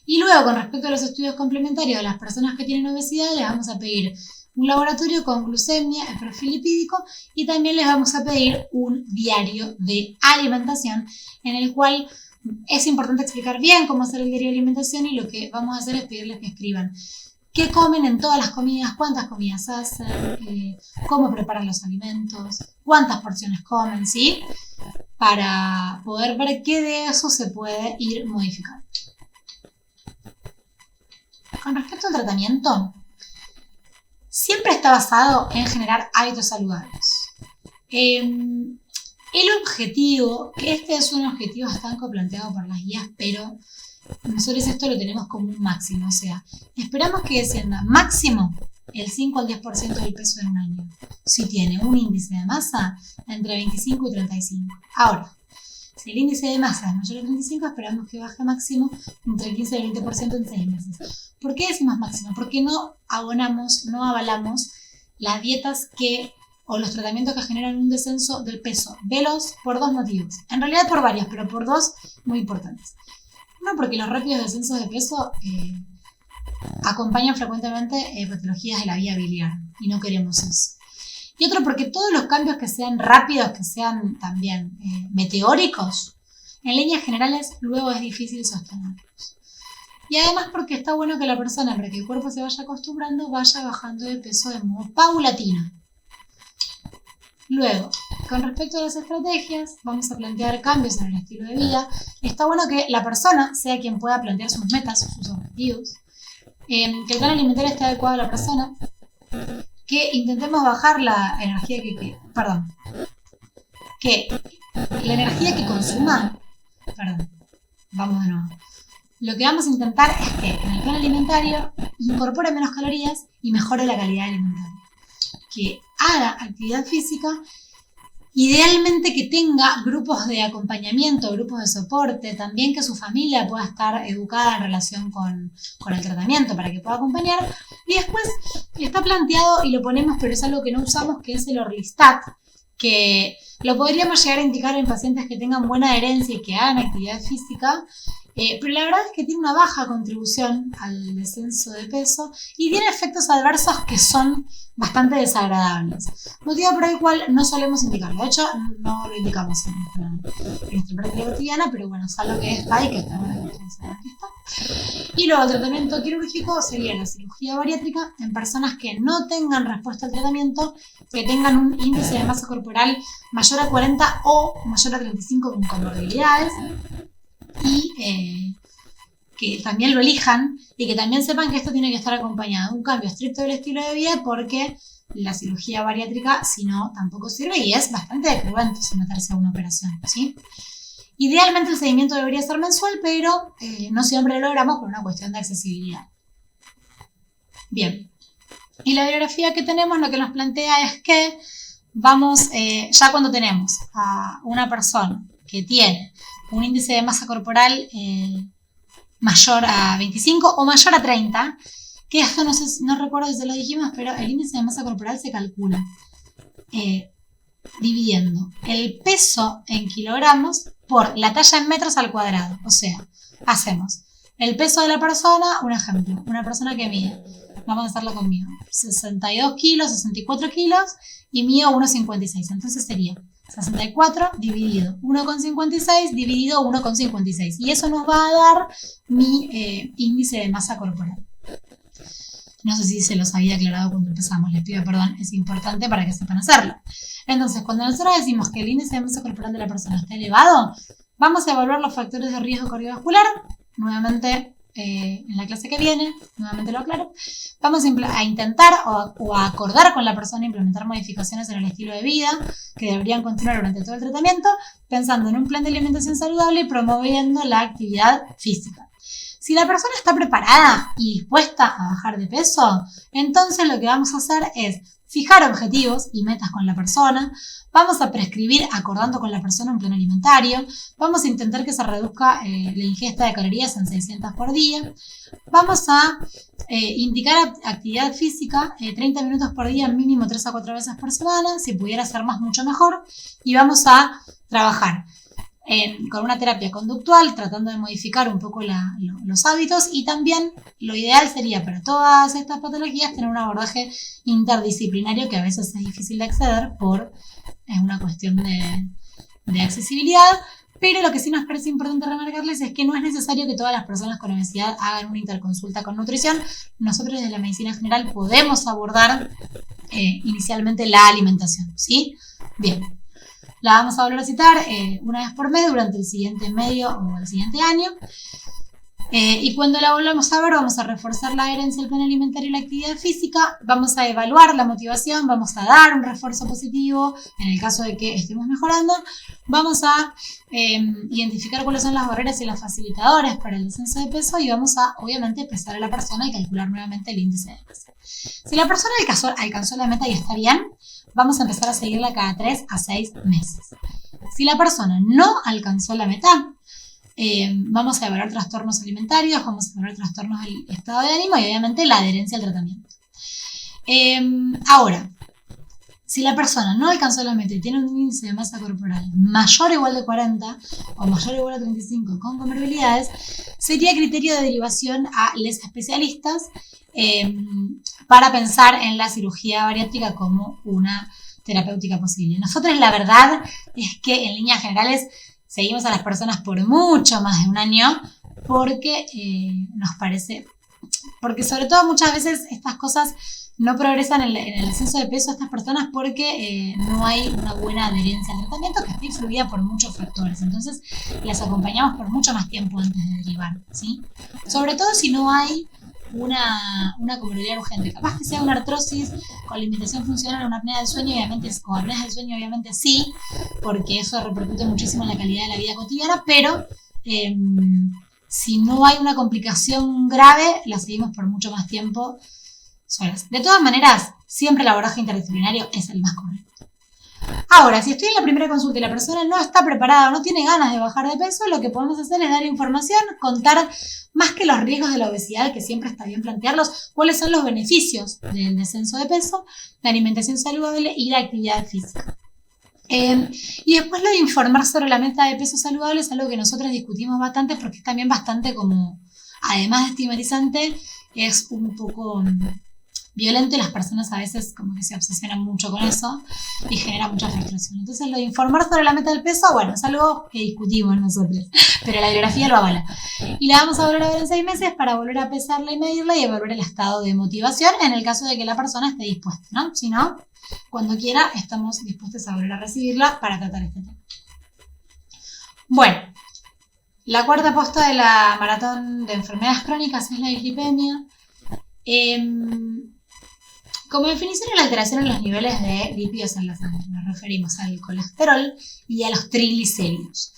Y luego, con respecto a los estudios complementarios de las personas que tienen obesidad, les vamos a pedir un laboratorio con glucemia, el perfil lipídico, y también les vamos a pedir un diario de alimentación en el cual es importante explicar bien cómo hacer el diario de alimentación, y lo que vamos a hacer es pedirles que escriban qué comen en todas las comidas, cuántas comidas hacen, cómo preparan los alimentos, cuántas porciones comen, ¿sí? Para poder ver qué de eso se puede ir modificando. Con respecto al tratamiento, siempre está basado en generar hábitos saludables. El objetivo, que este es un objetivo estanco planteado por las guías, pero nosotros esto lo tenemos como un máximo, o sea, esperamos que descienda máximo el 5 al 10% del peso en un año, si tiene un índice de masa entre 25 y 35. Ahora, si el índice de masa es mayor a 35, esperamos que baje máximo entre el 15 y el 20% en 6 meses. ¿Por qué decimos máximo? Porque no avalamos las dietas o los tratamientos que generan un descenso del peso veloz por 2 motivos. En realidad por varios, pero por 2 muy importantes. Uno, porque los rápidos descensos de peso acompañan frecuentemente patologías de la vía biliar y no queremos eso. Y otro, porque todos los cambios que sean rápidos, que sean también meteóricos, en líneas generales luego es difícil sostenerlos. Y además porque está bueno que la persona, para que el cuerpo se vaya acostumbrando, vaya bajando de peso de modo paulatino. Luego, con respecto a las estrategias, vamos a plantear cambios en el estilo de vida. Está bueno que la persona sea quien pueda plantear sus metas, sus objetivos, que el plan alimentario esté adecuado a la persona, que intentemos bajar la energía que la energía que consuma, vamos de nuevo. Lo que vamos a intentar es que en el plan alimentario incorpore menos calorías y mejore la calidad alimentaria. Que haga actividad física, idealmente que tenga grupos de acompañamiento, grupos de soporte, también que su familia pueda estar educada en relación con el tratamiento para que pueda acompañar. Y después está planteado, y lo ponemos, pero es algo que no usamos, que es el Orlistat, que lo podríamos llegar a indicar en pacientes que tengan buena adherencia y que hagan actividad física, pero la verdad es que tiene una baja contribución al descenso de peso y tiene efectos adversos que son bastante desagradables, motivo por el cual no solemos indicarlo. De hecho, no lo indicamos en nuestra práctica cotidiana, pero bueno, es algo que está y que está bueno que ustedes saben que está. Y luego, el tratamiento quirúrgico sería la cirugía bariátrica en personas que no tengan respuesta al tratamiento, que tengan un índice de masa corporal mayor a 40 o mayor a 35 con comorbilidades, y que también lo elijan y que también sepan que esto tiene que estar acompañado de un cambio estricto del estilo de vida, porque la cirugía bariátrica, si no, tampoco sirve y es bastante cruento someterse a una operación, ¿sí? Idealmente el seguimiento debería ser mensual, pero no siempre lo logramos por una cuestión de accesibilidad. Bien. Y la bibliografía que tenemos lo que nos plantea es que vamos, ya cuando tenemos a una persona que tiene un índice de masa corporal mayor a 25 o mayor a 30, que esto no sé, no recuerdo si se lo dijimos, pero el índice de masa corporal se calcula dividiendo el peso en kilogramos por la talla en metros al cuadrado. O sea, hacemos el peso de la persona, un ejemplo, una persona que mide, vamos a hacerlo conmigo, 62 kilos, 64 kilos y mío 1,56. Entonces sería 64 dividido 1,56 dividido 1,56. Y eso nos va a dar mi índice de masa corporal. No sé si se los había aclarado cuando empezamos, les pido perdón, es importante para que sepan hacerlo. Entonces, cuando nosotros decimos que el índice de masa corporal de la persona está elevado, vamos a evaluar los factores de riesgo cardiovascular. Nuevamente, en la clase que viene, nuevamente lo aclaro, vamos a intentar o a acordar con la persona implementar modificaciones en el estilo de vida que deberían continuar durante todo el tratamiento, pensando en un plan de alimentación saludable y promoviendo la actividad física. Si la persona está preparada y dispuesta a bajar de peso, entonces lo que vamos a hacer es fijar objetivos y metas con la persona, vamos a prescribir acordando con la persona un plan alimentario, vamos a intentar que se reduzca la ingesta de calorías en 600 por día, vamos a indicar actividad física 30 minutos por día, mínimo 3 a 4 veces por semana, si pudiera ser más mucho mejor, y vamos a trabajar con una terapia conductual, tratando de modificar un poco los hábitos, y también lo ideal sería para todas estas patologías tener un abordaje interdisciplinario que a veces es difícil de acceder por una cuestión de accesibilidad, pero lo que sí nos parece importante remarcarles es que no es necesario que todas las personas con obesidad hagan una interconsulta con nutrición. Nosotros desde la medicina general podemos abordar inicialmente la alimentación, ¿sí? Bien. La vamos a volver a citar una vez por mes durante el siguiente medio o el siguiente año. Y cuando la volvamos a ver, vamos a reforzar la adherencia al plan alimentario y la actividad física, vamos a evaluar la motivación, vamos a dar un refuerzo positivo en el caso de que estemos mejorando, vamos a identificar cuáles son las barreras y los facilitadores para el descenso de peso y vamos a, obviamente, pesar a la persona y calcular nuevamente el índice de masa. Si la persona alcanzó la meta y está bien, vamos a empezar a seguirla cada 3 a 6 meses. Si la persona no alcanzó la meta, vamos a evaluar trastornos alimentarios, vamos a evaluar trastornos del estado de ánimo y obviamente la adherencia al tratamiento. Ahora, si la persona no alcanzó la meta y tiene un índice de masa corporal mayor o igual de 40 o mayor o igual a 35 con comorbilidades, sería criterio de derivación a los especialistas para pensar en la cirugía bariátrica como una terapéutica posible. Nosotros la verdad es que en líneas generales seguimos a las personas por mucho más de un año porque nos parece, porque sobre todo muchas veces estas cosas no progresan en el descenso de peso de estas personas porque no hay una buena adherencia al tratamiento que está influida por muchos factores. Entonces las acompañamos por mucho más tiempo antes de derivar, ¿sí? Sobre todo si no hay una comorbilidad urgente, capaz que sea una artrosis con limitación funcional, una apnea del sueño, o apnea del sueño obviamente sí, porque eso repercute muchísimo en la calidad de la vida cotidiana, pero si no hay una complicación grave, la seguimos por mucho más tiempo solas. De todas maneras, siempre el abordaje interdisciplinario es el más correcto. Ahora, si estoy en la primera consulta y la persona no está preparada o no tiene ganas de bajar de peso, lo que podemos hacer es dar información, contar más que los riesgos de la obesidad, que siempre está bien plantearlos, cuáles son los beneficios del descenso de peso, la alimentación saludable y la actividad física. Y después lo de informar sobre la meta de peso saludable es algo que nosotros discutimos bastante porque es también bastante como, además de estigmatizante, es un poco violento y las personas a veces como que se obsesionan mucho con eso y genera mucha frustración. Entonces lo de informar sobre la meta del peso, bueno, es algo que discutimos nosotros, pero la bibliografía lo avala. Y la vamos a volver a ver en 6 meses para volver a pesarla y medirla y evaluar el estado de motivación en el caso de que la persona esté dispuesta, ¿no? Si no, cuando quiera estamos dispuestos a volver a recibirla para tratar este tema. Bueno, la cuarta posta de la maratón de enfermedades crónicas es la dislipemia. Como definición es la alteración en los niveles de lípidos en la sangre. Nos referimos al colesterol y a los triglicéridos.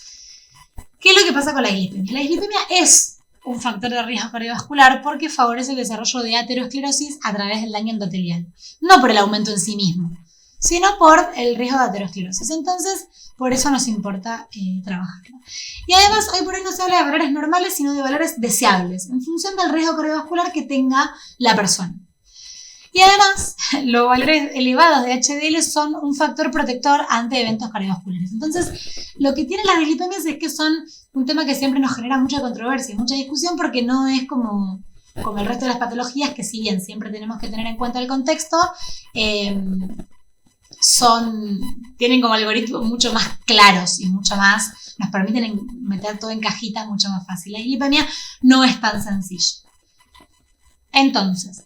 ¿Qué es lo que pasa con la dislipemia? La dislipemia es un factor de riesgo cardiovascular porque favorece el desarrollo de aterosclerosis a través del daño endotelial. No por el aumento en sí mismo, sino por el riesgo de aterosclerosis. Entonces, por eso nos importa trabajarlo. Y además, hoy por hoy no se habla de valores normales, sino de valores deseables, en función del riesgo cardiovascular que tenga la persona. Y además, los valores elevados de HDL son un factor protector ante eventos cardiovasculares. Entonces, lo que tienen las dislipemias es que son un tema que siempre nos genera mucha controversia y mucha discusión porque no es como el resto de las patologías, que si bien siempre tenemos que tener en cuenta el contexto, tienen como algoritmos mucho más claros y mucho más, nos permiten meter todo en cajitas mucho más fácil. La dislipemia no es tan sencilla. Entonces,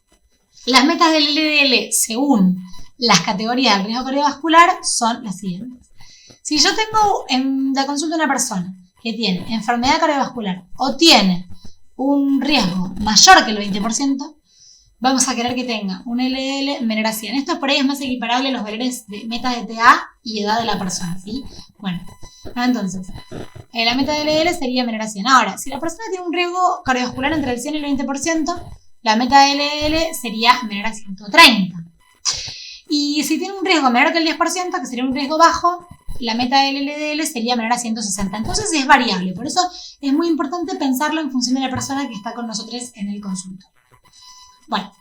las metas del LDL según las categorías del riesgo cardiovascular son las siguientes. Si yo tengo en la consulta una persona que tiene enfermedad cardiovascular o tiene un riesgo mayor que el 20%, vamos a querer que tenga un LDL menor a 100. Esto por ahí es más equiparable a los valores de meta de TA y edad de la persona, ¿sí? Bueno, entonces, la meta de LDL sería menor a 100. Ahora, si la persona tiene un riesgo cardiovascular entre el 100 y el 20%, la meta de LDL sería menor a 130. Y si tiene un riesgo menor que el 10%, que sería un riesgo bajo, la meta del LDL sería menor a 160. Entonces es variable. Por eso es muy importante pensarlo en función de la persona que está con nosotros en el consultorio. Bueno,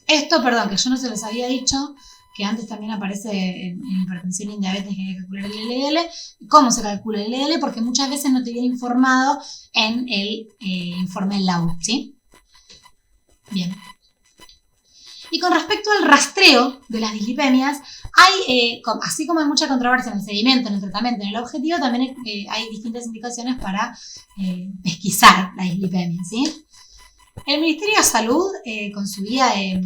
esto, perdón, que yo no se los había dicho, que antes también aparece en hipertensión y en diabetes que hay que calcular el LDL. ¿Cómo se calcula el LDL? Porque muchas veces no te viene informado en el informe del LAU, ¿sí? Bien. Y con respecto al rastreo de las dislipemias, hay, así como hay mucha controversia en el seguimiento, en el tratamiento, en el objetivo, también hay distintas indicaciones para pesquisar la dislipemia, ¿sí? El Ministerio de Salud, con su guía de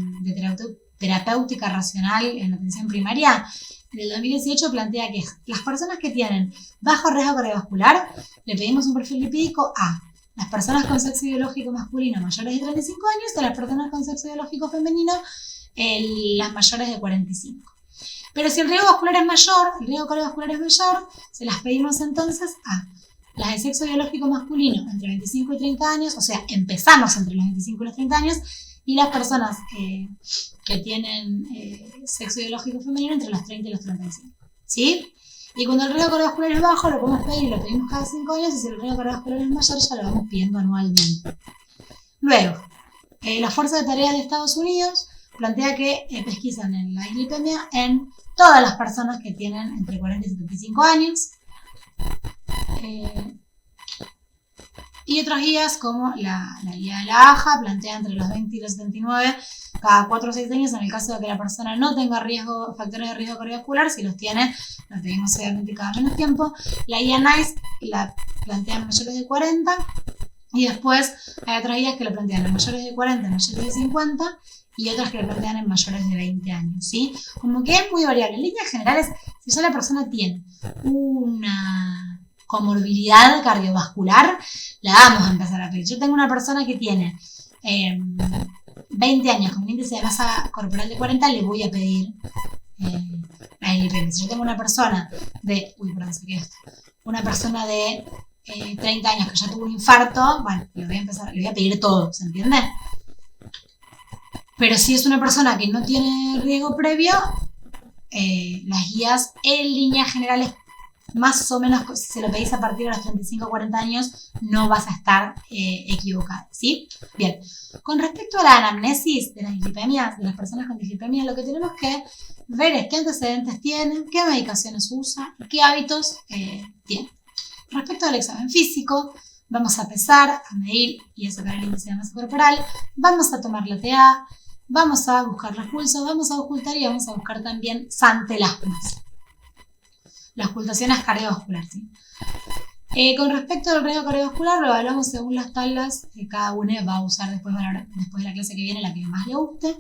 terapéutica racional en atención primaria, del 2018 plantea que las personas que tienen bajo riesgo cardiovascular, le pedimos un perfil lipídico a las personas con sexo biológico masculino mayores de 35 años y a las personas con sexo biológico femenino las mayores de 45. Pero si el riesgo cardiovascular es mayor, se las pedimos entonces a las de sexo biológico masculino entre 25 y 30 años, o sea, empezamos entre los 25 y los 30 años, y las personas que tienen sexo biológico femenino entre los 30 y los 35. ¿Sí? Y cuando el riesgo cardiovascular es bajo, lo podemos pedir y lo pedimos cada 5 años, y si el riesgo cardiovascular es mayor, ya lo vamos pidiendo anualmente. Luego, la Fuerza de Tareas de Estados Unidos plantea que pesquisan en la dislipemia en todas las personas que tienen entre 40 y 75 años. Y otras guías como la guía de la AJA plantea entre los 20 y los 79 cada 4 o 6 años en el caso de que la persona no tenga factores de riesgo cardiovascular. Si los tiene, lo pedimos obviamente cada menos tiempo. La guía NICE la plantea en mayores de 40 y después hay otras guías que lo plantean en mayores de 40, en mayores de 50 y otras que lo plantean en mayores de 20 años, ¿sí? Como que es muy variable. En líneas generales, si ya la persona tiene una comorbilidad cardiovascular, la vamos a empezar a pedir. Yo tengo una persona que tiene 20 años con un índice de masa corporal de 40, le voy a pedir la dislipemia. Si yo tengo una persona de, una persona de 30 años que ya tuvo un infarto, bueno, le voy a pedir todo, ¿se entiende? Pero si es una persona que no tiene riesgo previo, las guías en líneas generales, más o menos, si se lo pedís a partir de los 35 o 40 años, no vas a estar equivocado, ¿sí? Bien, con respecto a la anamnesis de las dislipemias, de las personas con dislipemia, lo que tenemos que ver es qué antecedentes tienen, qué medicaciones usa y qué hábitos tienen. Respecto al examen físico, vamos a pesar, a medir y a sacar el índice de masa corporal, vamos a tomar la TA, vamos a buscar los pulsos, vamos a ocultar y vamos a buscar también santelasmas. La ocultación es cardiovascular, ¿sí? Con respecto al riesgo cardiovascular, lo evaluamos según las tablas que cada uno va a usar después de la clase que viene, la que más le guste,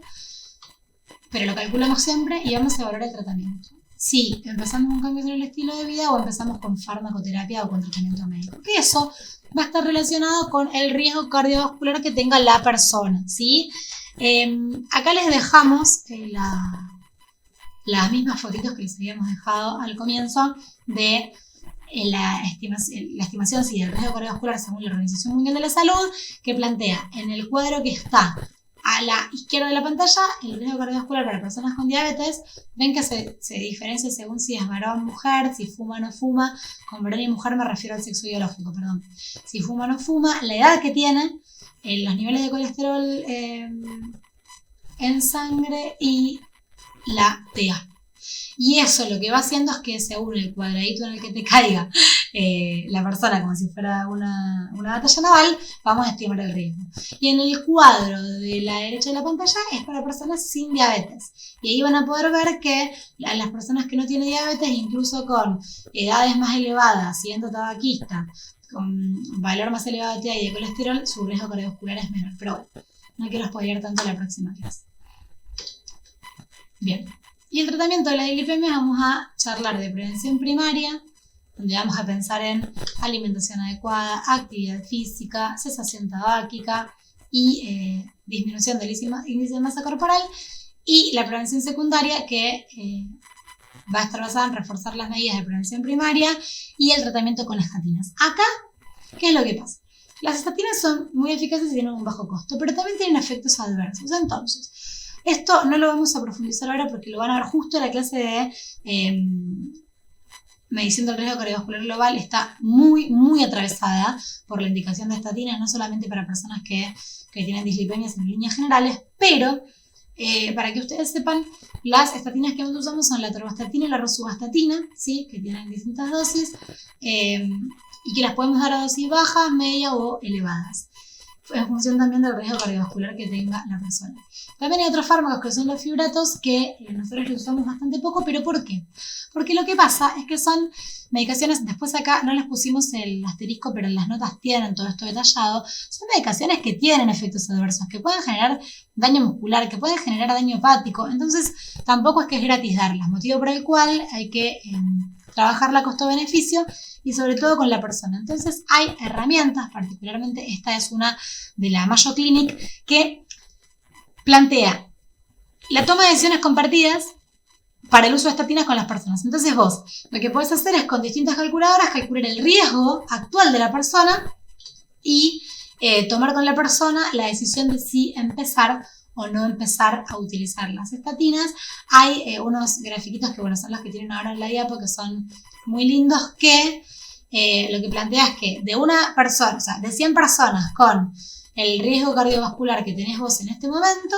pero lo calculamos siempre y vamos a evaluar el tratamiento. Si empezamos con cambios en el estilo de vida o empezamos con farmacoterapia o con tratamiento médico, que eso va a estar relacionado con el riesgo cardiovascular que tenga la persona, ¿sí? Acá les dejamos las mismas fotitos que les habíamos dejado al comienzo de la estimación sí, del riesgo cardiovascular según la Organización Mundial de la Salud, que plantea en el cuadro que está a la izquierda de la pantalla el riesgo cardiovascular para personas con diabetes. Ven que se diferencia según si es varón o mujer, si fuma o no fuma. Con varón y mujer me refiero al sexo biológico, perdón. Si fuma o no fuma, la edad que tiene, los niveles de colesterol en sangre y la TA. Y eso lo que va haciendo es que según el cuadradito en el que te caiga la persona, como si fuera una batalla naval, vamos a estimar el riesgo. Y en el cuadro de la derecha de la pantalla es para personas sin diabetes. Y ahí van a poder ver que las personas que no tienen diabetes, incluso con edades más elevadas, siendo tabaquista, con valor más elevado de TI y de colesterol, su riesgo cardiovascular es menor. Pero bueno, no quiero spoilear tanto la próxima clase. Bien. Y el tratamiento de la dislipemia vamos a charlar de prevención primaria, donde vamos a pensar en alimentación adecuada, actividad física, cesación tabáquica y disminución del índice de masa corporal. Y la prevención secundaria, que va a estar basada en reforzar las medidas de prevención primaria y el tratamiento con estatinas. Acá, ¿qué es lo que pasa? Las estatinas son muy eficaces y tienen un bajo costo, pero también tienen efectos adversos. Entonces, esto no lo vamos a profundizar ahora porque lo van a ver justo en la clase de medición del riesgo cardiovascular global. Está muy, muy atravesada por la indicación de estatinas, no solamente para personas que tienen dislipemias en líneas generales, pero para que ustedes sepan, las estatinas que usamos son la atorvastatina y la rosuvastatina, ¿sí? Que tienen distintas dosis y que las podemos dar a dosis bajas, media o elevadas, en función también del riesgo cardiovascular que tenga la persona. También hay otros fármacos que son los fibratos que nosotros los usamos bastante poco, pero ¿por qué? Porque lo que pasa es que son medicaciones, después acá no les pusimos el asterisco, pero en las notas tienen todo esto detallado, son medicaciones que tienen efectos adversos, que pueden generar daño muscular, que pueden generar daño hepático, entonces tampoco es que es gratis darlas, motivo por el cual hay que trabajar la costo-beneficio y sobre todo con la persona. Entonces hay herramientas, particularmente esta es una de la Mayo Clinic, que plantea la toma de decisiones compartidas para el uso de estatinas con las personas. Entonces vos lo que podés hacer es con distintas calculadoras calcular el riesgo actual de la persona y tomar con la persona la decisión de si empezar o no empezar a utilizar las estatinas. Hay unos grafiquitos que bueno, son los que tienen ahora en la diapo, que son muy lindos, que lo que plantea es que de una persona, o sea, de 100 personas con el riesgo cardiovascular que tenés vos en este momento,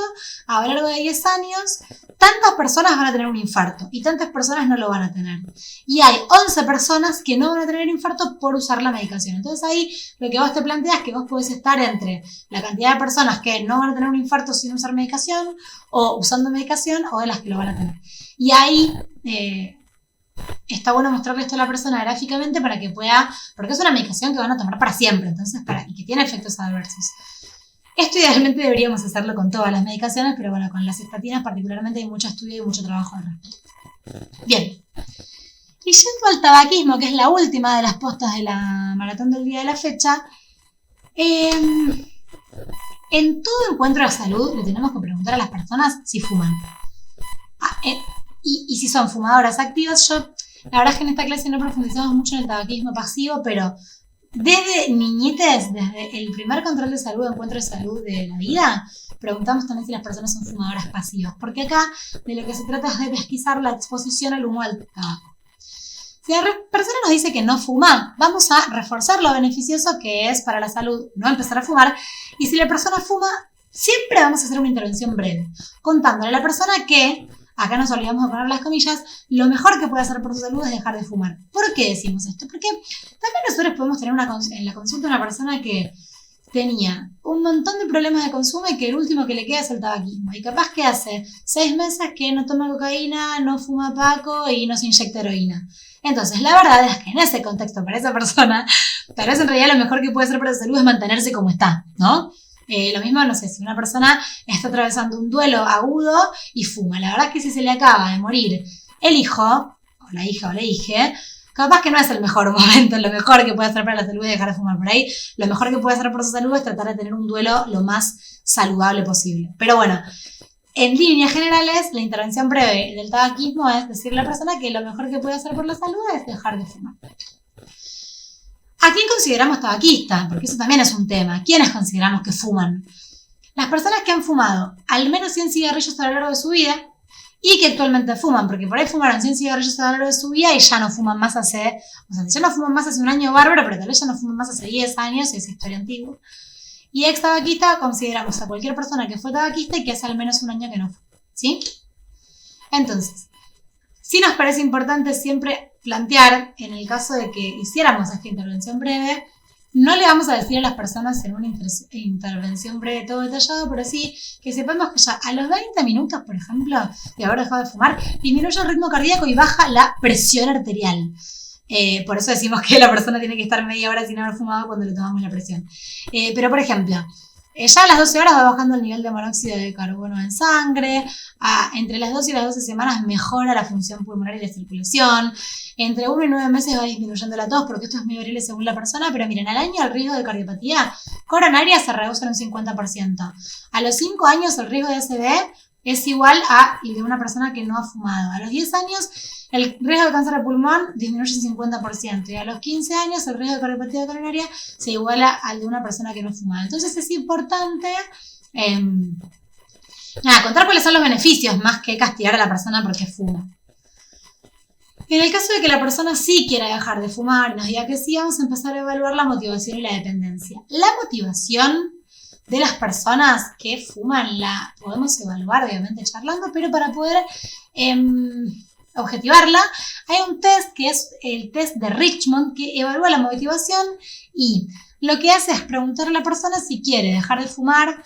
a lo largo de 10 años, tantas personas van a tener un infarto y tantas personas no lo van a tener. Y hay 11 personas que no van a tener infarto por usar la medicación. Entonces ahí lo que vos te planteas es que vos podés estar entre la cantidad de personas que no van a tener un infarto sin usar medicación o usando medicación o de las que lo van a tener. Y ahí está bueno mostrarle esto a la persona gráficamente para que pueda, porque es una medicación que van a tomar para siempre, entonces y que tiene efectos adversos. Esto idealmente deberíamos hacerlo con todas las medicaciones, pero bueno, con las estatinas particularmente hay mucho estudio y mucho trabajo al respecto. Bien, y yendo al tabaquismo, que es la última de las postas de la maratón del día de la fecha, en todo encuentro de salud le tenemos que preguntar a las personas si fuman. Y si son fumadoras activas. La verdad es que en esta clase no profundizamos mucho en el tabaquismo pasivo, pero desde niñites, desde el primer control de salud, encuentro de salud de la vida, preguntamos también si las personas son fumadoras pasivas, porque acá de lo que se trata es de pesquisar la exposición al humo del tabaco. Si la persona nos dice que no fuma, vamos a reforzar lo beneficioso que es para la salud no empezar a fumar, y si la persona fuma, siempre vamos a hacer una intervención breve, contándole a la persona que, acá nos olvidamos de poner las comillas, lo mejor que puede hacer por su salud es dejar de fumar. ¿Por qué decimos esto? Porque también nosotros podemos tener en la consulta una persona que tenía un montón de problemas de consumo y que el último que le queda es el tabaquismo. Y capaz que hace 6 meses que no toma cocaína, no fuma paco y no se inyecta heroína. Entonces, la verdad es que en ese contexto, para esa persona, tal vez en realidad lo mejor que puede hacer para su salud es mantenerse como está, ¿no? Lo mismo, no sé, si una persona está atravesando un duelo agudo y fuma, la verdad es que si se le acaba de morir el hijo, o la hija o la hija, capaz que no es el mejor momento, lo mejor que puede hacer para la salud es dejar de fumar por ahí, lo mejor que puede hacer por su salud es tratar de tener un duelo lo más saludable posible. Pero bueno, en líneas generales, la intervención breve del tabaquismo es decirle a la persona que lo mejor que puede hacer por la salud es dejar de fumar. ¿A quién consideramos tabaquista? Porque eso también es un tema. ¿Quiénes consideramos que fuman? Las personas que han fumado al menos 100 cigarrillos a lo largo de su vida y que actualmente fuman, porque por ahí fumaron 100 cigarrillos a lo largo de su vida y ya no fuman más hace, ya no fuman más hace un año bárbaro, pero tal vez ya no fuman más hace 10 años, es historia antigua. Y ex tabaquista consideramos a cualquier persona que fue tabaquista y que hace al menos un año que no fuma, ¿sí? Entonces, sí nos parece importante siempre plantear, en el caso de que hiciéramos esta intervención breve, no le vamos a decir a las personas en una intervención breve todo detallado, pero sí que sepamos que ya a los 20 minutos, por ejemplo, de haber dejado de fumar, disminuye el ritmo cardíaco y baja la presión arterial. Por eso decimos que la persona tiene que estar media hora sin haber fumado cuando le tomamos la presión. Pero, por ejemplo, ya a las 12 horas va bajando el nivel de monóxido de carbono en sangre, entre las 12 y las 12 semanas mejora la función pulmonar y la circulación, entre 1 y 9 meses va disminuyendo la tos, porque esto es muy variable según la persona, pero miren, al año el riesgo de cardiopatía coronaria se reduce en un 50%. A los 5 años el riesgo de ACV es igual a el de una persona que no ha fumado. A los 10 años el riesgo de cáncer de pulmón disminuye un 50% y a los 15 años el riesgo de cardiopatía coronaria se iguala al de una persona que no fuma. Entonces es importante contar cuáles son los beneficios más que castigar a la persona porque fuma. En el caso de que la persona sí quiera dejar de fumar y nos diga que sí, vamos a empezar a evaluar la motivación y la dependencia. La motivación de las personas que fuman la podemos evaluar, obviamente charlando, pero para poder objetivarla, hay un test que es el test de Richmond que evalúa la motivación y lo que hace es preguntarle a la persona si quiere dejar de fumar,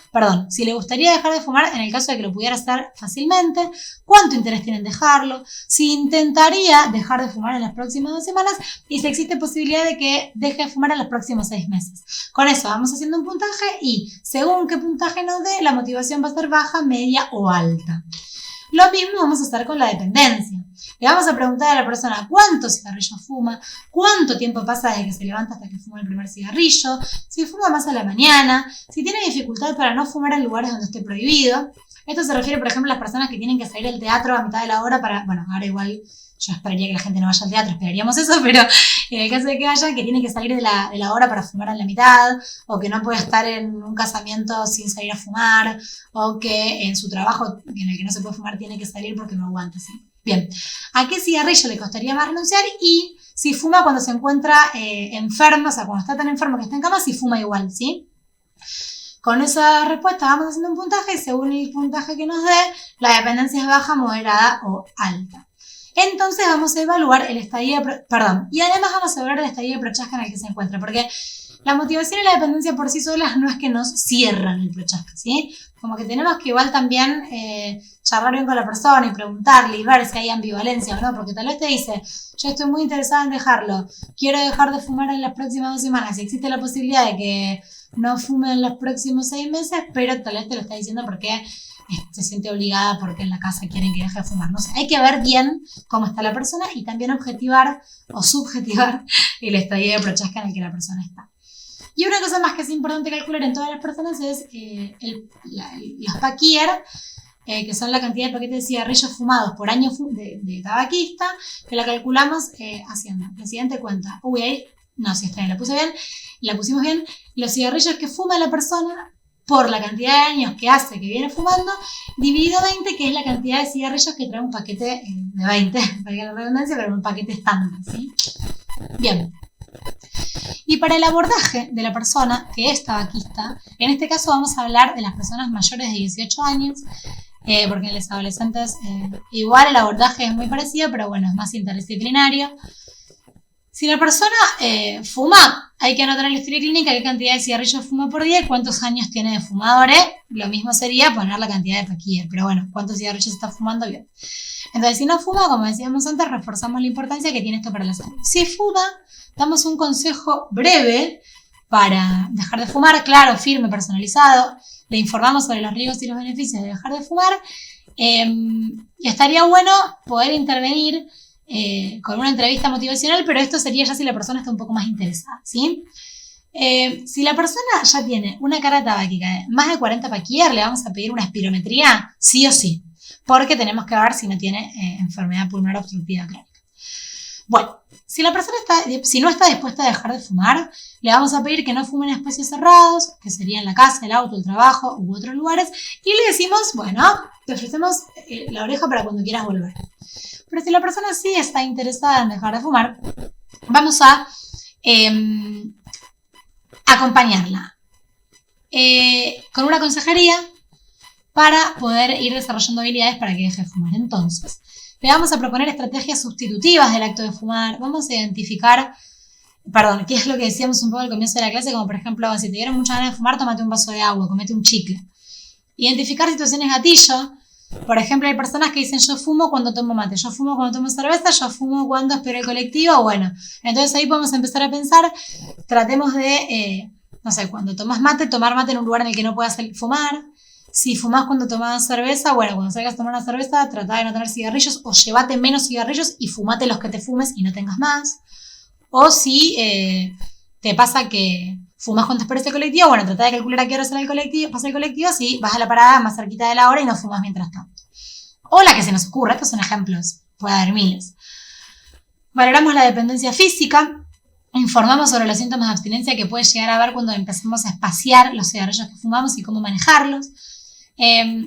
si le gustaría dejar de fumar en el caso de que lo pudiera hacer fácilmente, cuánto interés tiene en dejarlo, si intentaría dejar de fumar en las próximas 2 semanas y si existe posibilidad de que deje de fumar en los próximos 6 meses. Con eso vamos haciendo un puntaje y según qué puntaje nos dé, la motivación va a ser baja, media o alta. Lo mismo vamos a hacer con la dependencia. Le vamos a preguntar a la persona cuántos cigarrillos fuma, cuánto tiempo pasa desde que se levanta hasta que fuma el primer cigarrillo, si fuma más a la mañana, si tiene dificultad para no fumar en lugares donde esté prohibido. Esto se refiere, por ejemplo, a las personas que tienen que salir al teatro a mitad de la hora ahora igual yo esperaría que la gente no vaya al teatro, esperaríamos eso, pero en el caso de que vayan, que tienen que salir de la hora para fumar en la mitad, o que no puede estar en un casamiento sin salir a fumar, o que en su trabajo en el que no se puede fumar tiene que salir porque no aguanta, ¿sí? Bien, ¿a qué cigarrillo le costaría más renunciar? Y si fuma cuando se encuentra enfermo, o sea, cuando está tan enfermo que está en cama, si fuma igual, ¿sí? Con esa respuesta vamos haciendo un puntaje y según el puntaje que nos dé, la dependencia es baja, moderada o alta. Entonces vamos a evaluar el estadio y además vamos a evaluar el estadio de Prochaska en el que se encuentra, porque la motivación y la dependencia por sí solas no es que nos cierran el Prochaska, ¿sí? Como que tenemos que igual también charlar bien con la persona y preguntarle y ver si hay ambivalencia o no, porque tal vez te dice, yo estoy muy interesada en dejarlo, quiero dejar de fumar en las próximas 2 semanas, y existe la posibilidad de que no fume en los próximos 6 meses, pero tal vez te lo está diciendo porque se siente obligada porque en la casa quieren que deje de fumar. No sé, hay que ver bien cómo está la persona y también objetivar o subjetivar el estadio de Prochaska en el que la persona está. Y una cosa más que es importante calcular en todas las personas es los paquier, que son la cantidad de paquetes de cigarrillos fumados por año de tabaquista, que la calculamos haciendo la siguiente cuenta. Sí, está bien, la pusimos bien. Los cigarrillos que fuma la persona por la cantidad de años que hace que viene fumando, dividido 20, que es la cantidad de cigarrillos que trae un paquete de 20, para que la redundancia, pero un paquete estándar, ¿sí? Bien. Y para el abordaje de la persona que es tabaquista, en este caso vamos a hablar de las personas mayores de 18 años, porque en los adolescentes igual el abordaje es muy parecido, pero bueno, es más interdisciplinario. Si la persona fuma, hay que anotar en la historia clínica qué cantidad de cigarrillos fuma por día y cuántos años tiene de fumadores. Lo mismo sería poner la cantidad de paquier, pero bueno, cuántos cigarrillos está fumando bien. Entonces, si no fuma, como decíamos antes, reforzamos la importancia que tiene esto para la salud. Si fuma, damos un consejo breve para dejar de fumar, claro, firme, personalizado. Le informamos sobre los riesgos y los beneficios de dejar de fumar. Y estaría bueno poder intervenir con una entrevista motivacional, pero esto sería ya si la persona está un poco más interesada, ¿sí? Si la persona ya tiene una carga tabáquica de más de 40 paquier, le vamos a pedir una espirometría, sí o sí, porque tenemos que ver si no tiene enfermedad pulmonar obstructiva crónica. Bueno, Si la persona si no está dispuesta a dejar de fumar, le vamos a pedir que no fume en espacios cerrados, que serían la casa, el auto, el trabajo u otros lugares, y le decimos, bueno, te ofrecemos la oreja para cuando quieras volver. Pero si la persona sí está interesada en dejar de fumar, vamos a acompañarla con una consejería para poder ir desarrollando habilidades para que deje de fumar. Entonces, le vamos a proponer estrategias sustitutivas del acto de fumar. Vamos a identificar, qué es lo que decíamos un poco al comienzo de la clase, como por ejemplo, si te dieron muchas ganas de fumar, tómate un vaso de agua, comete un chicle. Identificar situaciones gatillo. Por ejemplo, hay personas que dicen, yo fumo cuando tomo mate, yo fumo cuando tomo cerveza, yo fumo cuando espero el colectivo. Bueno, entonces ahí podemos empezar a pensar, tratemos de, cuando tomas mate, tomar mate en un lugar en el que no puedas fumar. Si fumás cuando tomás cerveza, bueno, cuando salgas a tomar una cerveza, trata de no tener cigarrillos o llévate menos cigarrillos y fumate los que te fumes y no tengas más. O si te pasa que fumás cuando esperas el colectivo, bueno, trata de calcular a qué hora pasa el colectivo, así vas a la parada más cerquita de la hora y no fumas mientras tanto. O la que se nos ocurra, estos son ejemplos, puede haber miles. Valoramos la dependencia física, informamos sobre los síntomas de abstinencia que puede llegar a haber cuando empecemos a espaciar los cigarrillos que fumamos y cómo manejarlos.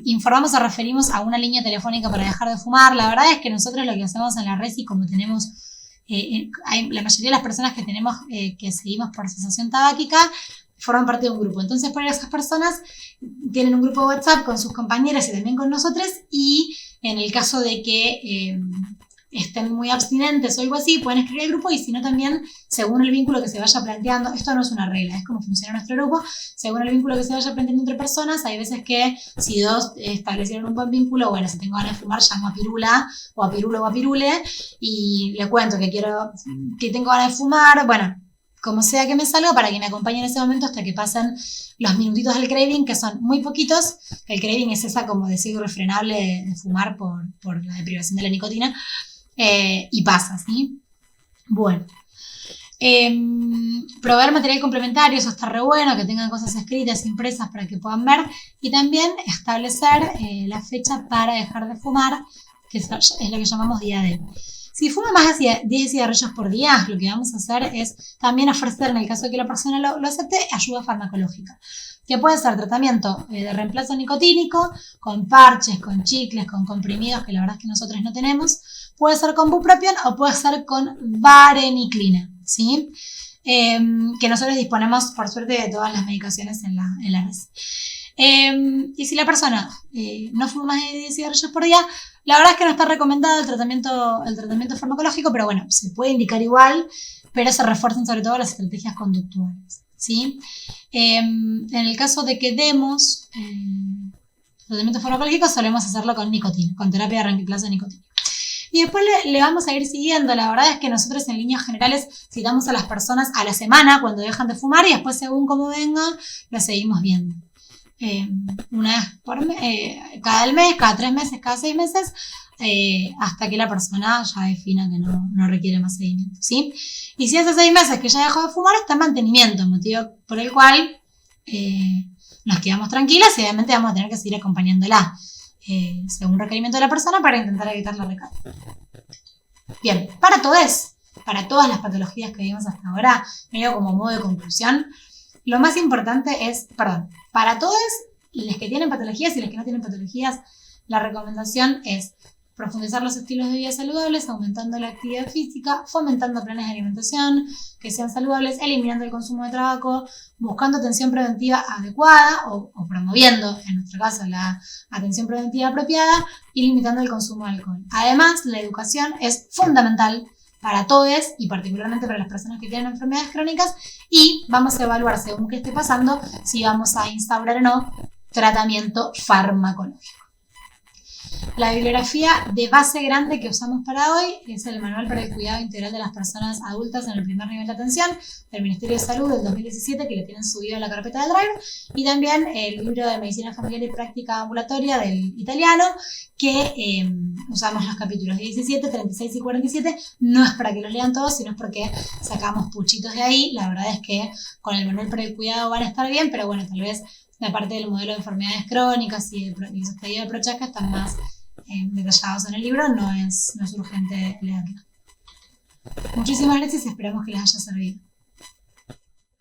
Informamos o referimos a una línea telefónica para dejar de fumar. La verdad es que nosotros lo que hacemos en la RESI, como tenemos la mayoría de las personas que tenemos que seguimos por cesación tabáquica forman parte de un grupo, entonces por esas personas tienen un grupo de WhatsApp con sus compañeras y también con nosotros, y en el caso de que estén muy abstinentes o algo así, pueden escribir al grupo, y si no también, según el vínculo que se vaya planteando, esto no es una regla, es como funciona nuestro grupo, según el vínculo que se vaya planteando entre personas, hay veces que si dos establecieron un buen vínculo, bueno, si tengo ganas de fumar, llamo a Pirula, o a Pirulo o a Pirule, y le cuento que tengo ganas de fumar, bueno, como sea que me salga, para que me acompañe en ese momento hasta que pasen los minutitos del craving, que son muy poquitos. El craving es esa como deseo irrefrenable de fumar por la deprivación de la nicotina, y pasa, ¿sí? Bueno, proveer material complementario, eso está re bueno, que tengan cosas escritas, impresas para que puedan ver, y también establecer la fecha para dejar de fumar, que es lo que llamamos día D. Si fuma más de 10 cigarrillos por día, lo que vamos a hacer es también ofrecer, en el caso de que la persona lo acepte, ayuda farmacológica, que puede ser tratamiento de reemplazo nicotínico, con parches, con chicles, con comprimidos, que la verdad es que nosotros no tenemos. Puede ser con bupropión o puede ser con vareniclina, ¿sí? Que nosotros disponemos, por suerte, de todas las medicaciones en la red. Y si la persona no fuma más de 10 cigarrillos por día, la verdad es que no está recomendado el tratamiento farmacológico, pero bueno, se puede indicar igual, pero se refuerzan sobre todo las estrategias conductuales, ¿sí? En el caso de que demos tratamiento farmacológico, solemos hacerlo con nicotina, con terapia de reemplazo de nicotina. Y después le vamos a ir siguiendo. La verdad es que nosotros en líneas generales citamos a las personas a la semana cuando dejan de fumar, y después según cómo venga, lo seguimos viendo. Una vez cada mes, cada 3 meses, cada 6 meses, hasta que la persona ya defina que no requiere más seguimiento, ¿sí? Y si hace 6 meses que ya dejó de fumar, está en mantenimiento, motivo por el cual nos quedamos tranquilas, y obviamente vamos a tener que seguir acompañándola según requerimiento de la persona para intentar evitar la recaída. Bien, para todas las patologías que vimos hasta ahora, medio como modo de conclusión, lo más importante es, para todos los que tienen patologías y los que no tienen patologías, la recomendación es profundizar los estilos de vida saludables, aumentando la actividad física, fomentando planes de alimentación que sean saludables, eliminando el consumo de tabaco, buscando atención preventiva adecuada o promoviendo, en nuestro caso, la atención preventiva apropiada, y limitando el consumo de alcohol. Además, la educación es fundamental para todos y particularmente para las personas que tienen enfermedades crónicas, y vamos a evaluar, según qué esté pasando, si vamos a instaurar o no tratamiento farmacológico. La bibliografía de base grande que usamos para hoy es el Manual para el Cuidado Integral de las Personas Adultas en el Primer Nivel de Atención del Ministerio de Salud del 2017, que lo tienen subido en la carpeta de Drive, y también el libro de Medicina Familiar y Práctica Ambulatoria del italiano, que usamos los capítulos 17, 36 y 47. No es para que los lean todos, sino es porque sacamos puchitos de ahí. La verdad es que con el Manual para el Cuidado van a estar bien, pero bueno, tal vez la parte del modelo de enfermedades crónicas y los estadios de Prochaska están más detallados en el libro, no es urgente leerlo. Muchísimas gracias y esperamos que les haya servido.